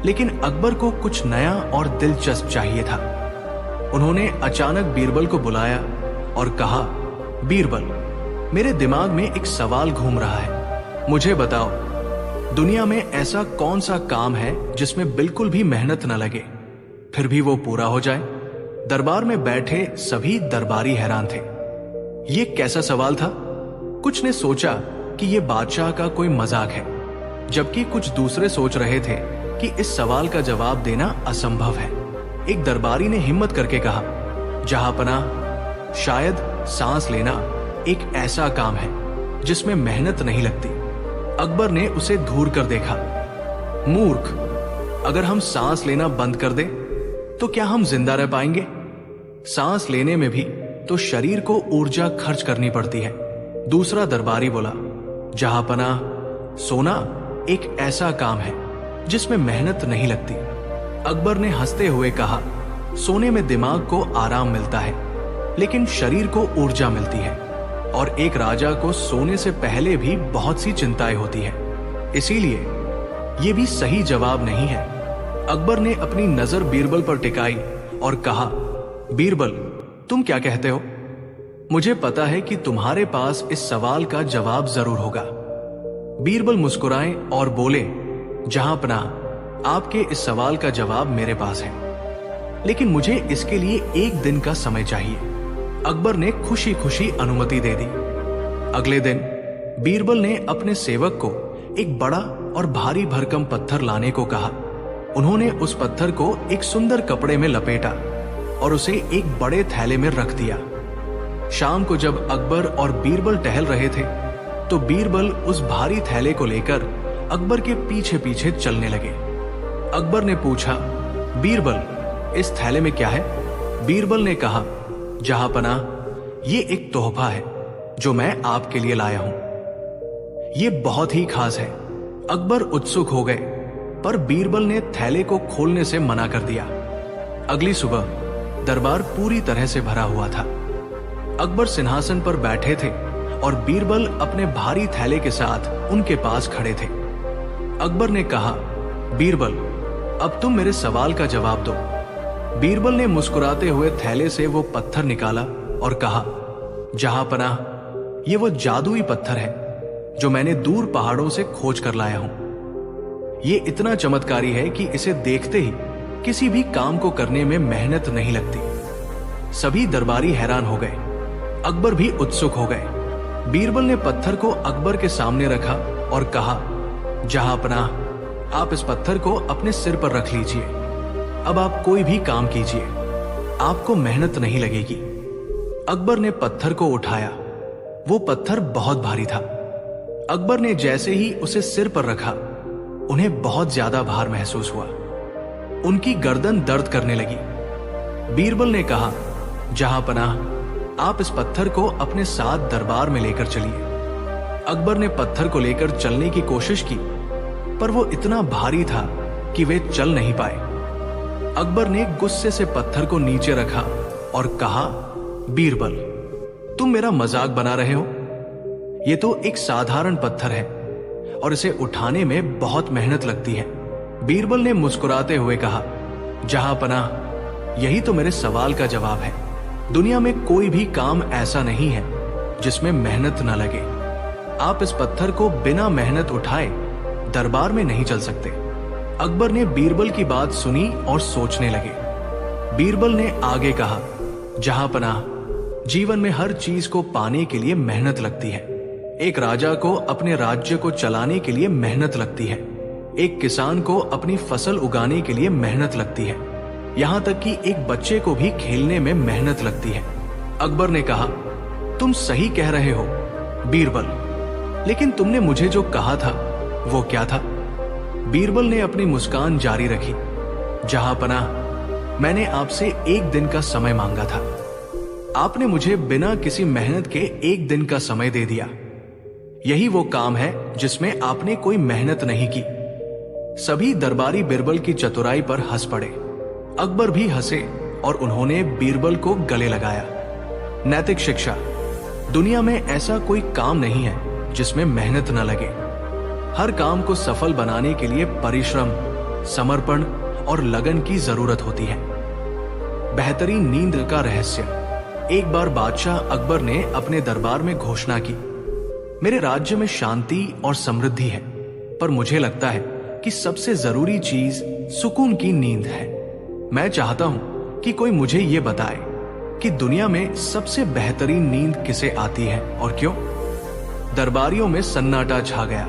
लेकिन अकबर को कुछ नया और दिलचस्प चाहिए था। उन्होंने अचानक बीरबल को बुलाया और कहा, बीरबल, मेरे दिमाग में एक सवाल घूम रहा है। मुझे बताओ, दुनिया में ऐसा कौन सा काम है जिसमें बिल्कुल भी मेहनत न लगे, फिर भी वो पूरा हो जाए? दरबार में बैठे सभी दरबारी हैरान थे। ये कैसा सवाल था? कुछ ने सोचा कि ये बादशाह का कोई मजाक है, जबकि कुछ दूसरे सोच रहे थे कि इस सवाल का जवाब देना असंभव है। एक दरबारी ने हिम्मत करके कहा, जहांपना, शायद सांस लेना एक ऐसा काम है जिसमें मेहनत नहीं लगती। अकबर ने उसे घूर कर देखा। मूर्ख, अगर हम सांस लेना बंद कर दें तो क्या हम जिंदा रह पाएंगे? सांस लेने में भी तो शरीर को ऊर्जा खर्च करनी पड़ती है। दूसरा दरबारी बोला, जहांपना, सोना एक ऐसा काम है जिसमें मेहनत नहीं लगती। अकबर ने हंसते हुए कहा, सोने में दिमाग को आराम मिलता है, लेकिन शरीर को ऊर्जा मिलती है, और एक राजा को सोने से पहले भी बहुत सी चिंताएं होती है। इसीलिए यह भी सही जवाब नहीं है। अकबर ने अपनी नजर बीरबल पर टिकाई और कहा, बीरबल, तुम क्या कहते हो? मुझे पता है कि तुम्हारे पास इस सवाल का जवाब जरूर होगा। बीरबल मुस्कुराए और बोले, जहांपना, आपके इस सवाल का जवाब मेरे पास है, लेकिन मुझे इसके लिए एक दिन का समय चाहिए। अकबर ने खुशी खुशी अनुमति दे दी। अगले दिन बीरबल ने अपने सेवक को एक बड़ा और भारी भरकम पत्थर लाने को कहा। उन्होंने उस पत्थर को एक सुंदर कपड़े में लपेटा और उसे एक बड़े थैले में रख दिया। शाम को जब अकबर और बीरबल टहल रहे थे, तो बीरबल उस भारी थैले को लेकर अकबर के पीछे पीछे चलने लगे। अकबर ने पूछा, बीरबल, इस थैले में क्या है? बीरबल ने कहा, जहांपना, ये एक तोहफा है जो मैं आपके लिए लाया हूं। ये बहुत ही खास है। अकबर उत्सुक हो गए, पर बीरबल ने थैले को खोलने से मना कर दिया। अगली सुबह दरबार पूरी तरह से भरा हुआ था। अकबर सिंहासन पर बैठे थे और बीरबल अपने भारी थैले के साथ उनके पास खड़े थे। अकबर ने कहा, बीरबल, अब तुम मेरे सवाल का जवाब दो। बीरबल ने मुस्कुराते हुए थैले से वो पत्थर निकाला और कहा, जहांपना, ये वो जादुई पत्थर है जो मैंने दूर पहाड़ों से खोज कर लाया हूं। ये इतना चमत्कारी है कि इसे देखते ही किसी भी काम को करने में मेहनत नहीं लगती। सभी दरबारी हैरान हो गए। अकबर भी उत्सुक हो गए। बीरबल ने पत्थर को अकबर के सामने रखा और कहा, जहांपना, आप इस पत्थर को अपने सिर पर रख लीजिए। अब आप कोई भी काम कीजिए, आपको मेहनत नहीं लगेगी। अकबर ने पत्थर को उठाया। वो पत्थर बहुत भारी था। अकबर ने जैसे ही उसे सिर पर रखा, उन्हें बहुत ज्यादा भार महसूस हुआ। उनकी गर्दन दर्द करने लगी। बीरबल ने कहा, जहांपना, आप इस पत्थर को अपने साथ दरबार में लेकर चलिए। अकबर ने पत्थर को लेकर चलने की कोशिश की, पर वो इतना भारी था कि वे चल नहीं पाए। अकबर ने गुस्से से पत्थर को नीचे रखा और कहा, बीरबल, तुम मेरा मजाक बना रहे हो? ये तो एक साधारण पत्थर है और इसे उठाने में बहुत मेहनत लगती है। बीरबल ने मुस्कुराते हुए कहा, जहांपना, यही तो मेरे सवाल का जवाब है। दुनिया में कोई भी काम ऐसा नहीं है जिसमें मेहनत न लगे। आप इस पत्थर को बिना मेहनत उठाए दरबार में नहीं चल सकते। अकबर ने बीरबल की बात सुनी और सोचने लगे। बीरबल ने आगे कहा, जहांपना, जीवन में हर चीज को पाने के लिए मेहनत लगती है। एक राजा को अपने राज्य को चलाने के लिए मेहनत लगती है। एक किसान को अपनी फसल उगाने के लिए मेहनत लगती है। यहाँ तक कि एक बच्चे को भी खेलने में मेहनत लगती है। अकबर ने कहा, तुम सही कह रहे हो बीरबल, लेकिन तुमने मुझे जो कहा था वो क्या था? बीरबल ने अपनी मुस्कान जारी रखी। जहांपनाह, मैंने आपसे एक दिन का समय मांगा था। आपने मुझे बिना किसी मेहनत के एक दिन का समय दे दिया। यही वो काम है जिसमें आपने कोई मेहनत नहीं की। सभी दरबारी बीरबल की चतुराई पर हंस पड़े। अकबर भी हंसे और उन्होंने बीरबल को गले लगाया। नैतिक शिक्षा। दुनिया में ऐसा कोई काम नहीं है जिसमें मेहनत न लगे। हर काम को सफल बनाने के लिए परिश्रम, समर्पण और लगन की जरूरत होती है। बेहतरीन नींद का रहस्य। एक बार बादशाह अकबर ने अपने दरबार में घोषणा की, मेरे राज्य में शांति और समृद्धि है, पर मुझे लगता है कि सबसे जरूरी चीज सुकून की नींद है। मैं चाहता हूं कि कोई मुझे यह बताए कि दुनिया में सबसे बेहतरीन नींद किसे आती है और क्यों? दरबारियों में सन्नाटा छा गया।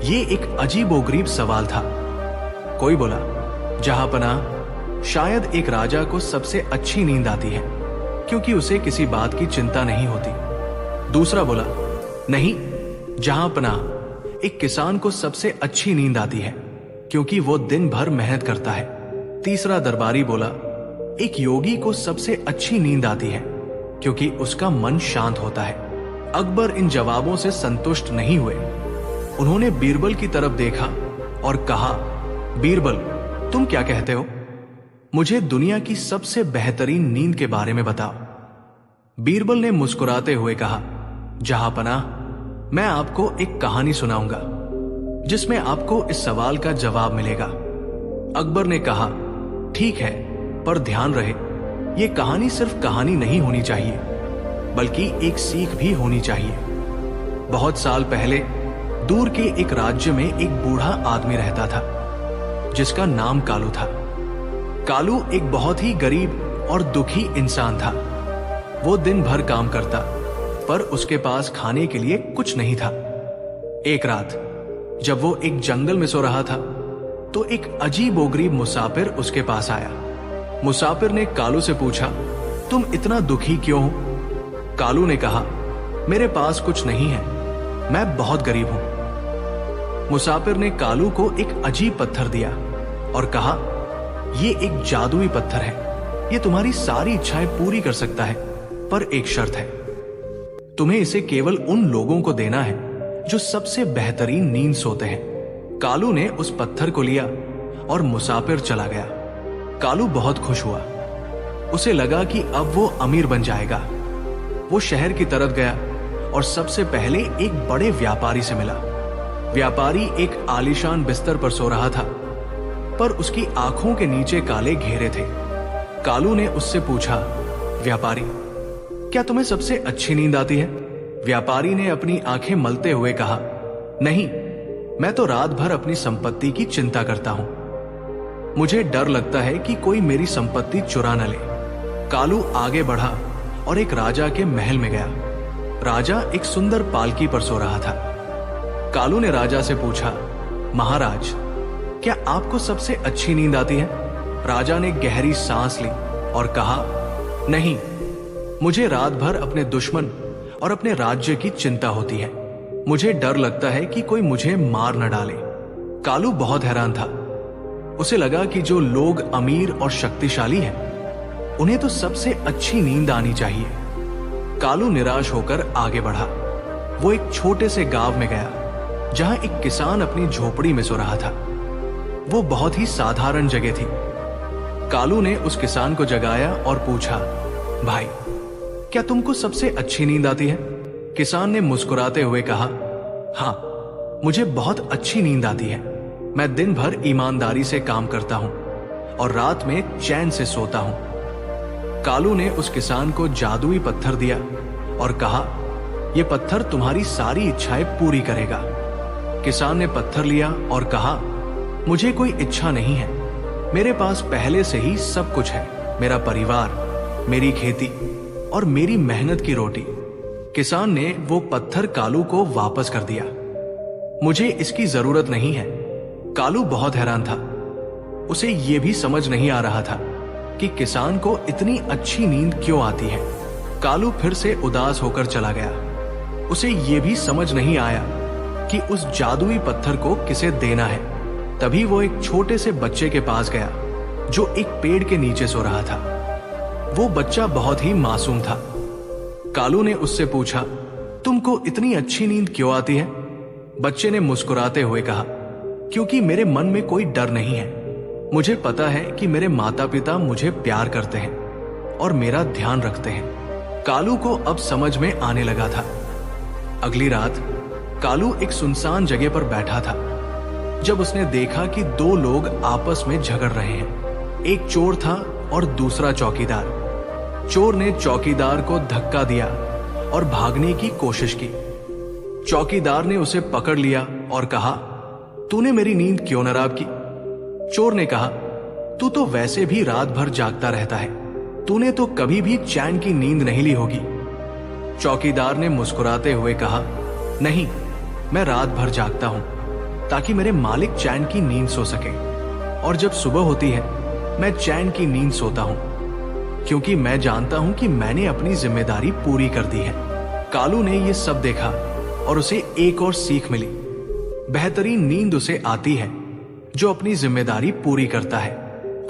ये एक अजीबोगरीब सवाल था। कोई बोला, जहांपनाह, शायद एक राजा को सबसे अच्छी नींद आती है क्योंकि उसे किसी बात की चिंता नहीं होती। दूसरा बोला, नहीं जहांपनाह, एक किसान को सबसे अच्छी नींद आती है क्योंकि वो दिन भर मेहनत करता है। तीसरा दरबारी बोला, एक योगी को सबसे अच्छी नींद आती है क्योंकि उसका मन शांत होता है। अकबर इन जवाबों से संतुष्ट नहीं हुए। उन्होंने बीरबल की तरफ देखा और कहा, बीरबल, तुम क्या कहते हो? मुझे दुनिया की सबसे बेहतरीन नींद के बारे में बताओ। बीरबल ने मुस्कुराते हुए कहा, जहांपनाह, मैं आपको एक कहानी सुनाऊंगा जिसमें आपको इस सवाल का जवाब मिलेगा। अकबर ने कहा, ठीक है, पर ध्यान रहे, यह कहानी सिर्फ कहानी नहीं होनी चाहिए बल्कि एक सीख भी होनी चाहिए। बहुत साल पहले दूर के एक राज्य में एक बूढ़ा आदमी रहता था जिसका नाम कालू था। कालू एक बहुत ही गरीब और दुखी इंसान था। वो दिन भर काम करता, पर उसके पास खाने के लिए कुछ नहीं था। एक रात जब वो एक जंगल में सो रहा था तो एक अजीबोगरीब मुसाफिर उसके पास आया। मुसाफिर ने कालू से पूछा, तुम इतना दुखी क्यों हो? कालू ने कहा, मेरे पास कुछ नहीं है, मैं बहुत गरीब हूं। मुसाफिर ने कालू को एक अजीब पत्थर दिया और कहा, यह एक जादुई पत्थर है, यह तुम्हारी सारी इच्छाएं पूरी कर सकता है, पर एक शर्त है, तुम्हें इसे केवल उन लोगों को देना है जो सबसे बेहतरीन नींद सोते हैं। कालू ने उस पत्थर को लिया और मुसाफिर चला गया। कालू बहुत खुश हुआ। उसे लगा कि अब वो अमीर बन जाएगा। वो शहर की तरफ गया और सबसे पहले एक बड़े व्यापारी से मिला। व्यापारी एक आलीशान बिस्तर पर सो रहा था, पर उसकी आंखों के नीचे काले घेरे थे। कालू ने उससे पूछा, व्यापारी, क्या तुम्हें सबसे अच्छी नींद आती है? व्यापारी ने अपनी आंखें मलते हुए कहा, नहीं, मैं तो रात भर अपनी संपत्ति की चिंता करता हूं। मुझे डर लगता है कि कोई मेरी संपत्ति चुरा न ले। कालू आगे बढ़ा और एक राजा के महल में गया। राजा एक सुंदर पालकी पर सो रहा था। कालू ने राजा से पूछा, महाराज, क्या आपको सबसे अच्छी नींद आती है? राजा ने गहरी सांस ली और कहा, नहीं, मुझे रात भर अपने दुश्मन और अपने राज्य की चिंता होती है। मुझे डर लगता है कि कोई मुझे मार न डाले। कालू बहुत हैरान था। उसे लगा कि जो लोग अमीर और शक्तिशाली हैं, उन्हें तो सबसे अच्छी नींद आनी चाहिए। कालू निराश होकर आगे बढ़ा। वो एक छोटे से गांव में गया जहां एक किसान अपनी झोपड़ी में सो रहा था। वो बहुत ही साधारण जगह थी। कालू ने उस किसान को जगाया और पूछा, भाई, क्या तुमको सबसे अच्छी नींद आती है? किसान ने मुस्कुराते हुए कहा, हाँ, मुझे बहुत अच्छी नींद आती है। मैं दिन भर ईमानदारी से काम करता हूं और रात में चैन से सोता हूं। कालू ने उस किसान को जादुई पत्थर दिया और कहा, यह पत्थर तुम्हारी सारी इच्छाएं पूरी करेगा। किसान ने पत्थर लिया और कहा, मुझे कोई इच्छा नहीं है, मेरे पास पहले से ही सब कुछ है। मेरा परिवार, मेरी खेती और मेरी मेहनत की रोटी। किसान ने वो पत्थर कालू को वापस कर दिया। मुझे इसकी जरूरत नहीं है। कालू बहुत हैरान था। उसे ये भी समझ नहीं आ रहा था कि किसान को इतनी अच्छी नींद क्यों आती है। कालू फिर से उदास होकर चला गया। उसे ये भी समझ नहीं आया कि उस जादुई पत्थर को किसे देना है। तभी वो एक छोटे से बच्चे के पास गया जो एक पेड़ के नीचे सो रहा था। वो बच्चा बहुत ही मासूम था। कालू ने उससे पूछा, तुमको इतनी अच्छी नींद क्यों आती है? बच्चे ने मुस्कुराते हुए कहा, क्योंकि मेरे मन में कोई डर नहीं है। मुझे पता है कि मेरे माता पिता मुझे प्यार करते हैं और मेरा ध्यान रखते हैं। कालू को अब समझ में आने लगा था। अगली रात कालू एक सुनसान जगह पर बैठा था जब उसने देखा कि दो लोग आपस में झगड़ रहे हैं। एक चोर था और दूसरा चौकीदार। चोर ने चौकीदार को धक्का दिया और भागने की कोशिश की। चौकीदार ने उसे पकड़ लिया और कहा, तूने मेरी नींद क्यों नराब की? चोर ने कहा, तू तो वैसे भी रात भर जागता रहता है। तूने तो कभी भी चैन की नींद नहीं ली होगी। चौकीदार ने मुस्कुराते हुए कहा, नहीं, मैं रात भर जागता हूं ताकि मेरे मालिक चैन की नींद सो सके, और जब सुबह होती है मैं चैन की नींद सोता हूं, क्योंकि मैं जानता हूं कि मैंने अपनी जिम्मेदारी पूरी कर दी है। कालू ने यह सब देखा और उसे एक और सीख मिली। बेहतरीन नींद उसे आती है जो अपनी जिम्मेदारी पूरी करता है।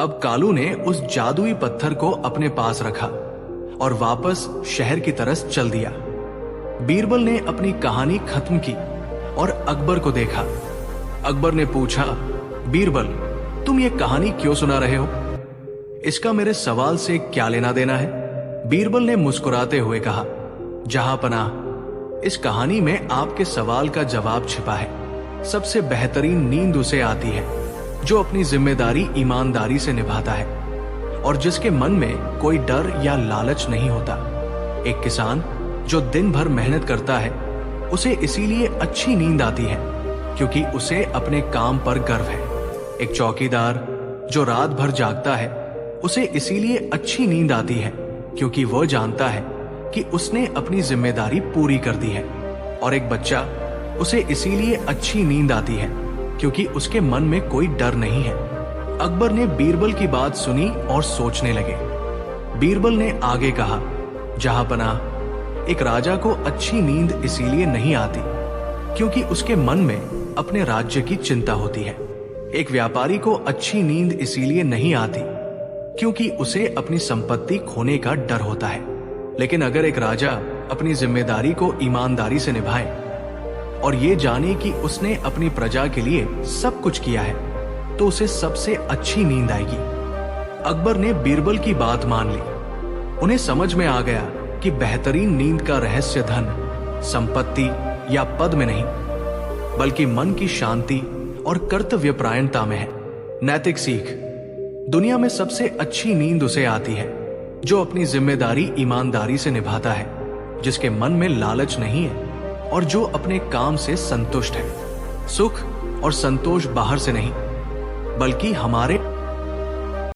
अब कालू ने उस जादुई पत्थर को अपने पास रखा और वापस शहर की तरफ चल दिया। बीरबल ने अपनी कहानी खत्म की और अकबर को देखा। अकबर ने पूछा, बीरबल, तुम ये कहानी क्यों सुना रहे हो? इसका मेरे सवाल से क्या लेना देना है? बीरबल ने मुस्कुराते हुए कहा, जहांपनाह, इस कहानी में आपके सवाल का जवाब छिपा है। सबसे बेहतरीन नींद उसे आती है जो अपनी जिम्मेदारी ईमानदारी से निभाता है और जिसके मन में कोई डर या लालच नहीं होता। एक किसान जो दिन भर मेहनत करता है, उसे इसीलिए अच्छी नींद आती है क्योंकि उसे अपने काम पर गर्व है। एक चौकीदार जो रात भर जागता है, उसे इसीलिए अच्छी नींद आती है क्योंकि वह जानता है कि उसने अपनी जिम्मेदारी पूरी कर दी है। और एक बच्चा, उसे इसीलिए अच्छी नींद आती है क्योंकि उसके मन में कोई डर नहीं है। अकबर ने बीरबल की बात सुनी और सोचने लगे। बीरबल ने आगे कहा, जहांपनाह, एक राजा को अच्छी नींद इसीलिए नहीं आती क्योंकि उसके मन में अपने राज्य की चिंता होती है। एक व्यापारी को अच्छी नींद इसीलिए नहीं आती क्योंकि उसे अपनी संपत्ति खोने का डर होता है। लेकिन अगर एक राजा अपनी जिम्मेदारी को ईमानदारी से निभाए और ये जाने कि उसने अपनी प्रजा के लिए सब कुछ किया है, तो उसे सबसे अच्छी नींद आएगी। अकबर ने बीरबल की बात मान ली। उन्हें समझ में आ गया कि बेहतरीन नींद का रहस्य धन, संपत्ति या पद में नहीं, बल्कि मन की शांति और कर्तव्यपरायणता में है। नैतिक सीख, दुनिया में सबसे अच्छी नींद उसे आती है जो अपनी जिम्मेदारी ईमानदारी से निभाता है, जिसके मन में लालच नहीं है और जो अपने काम से संतुष्ट है। सुख और संतोष बाहर से नहीं, बल्कि हमारे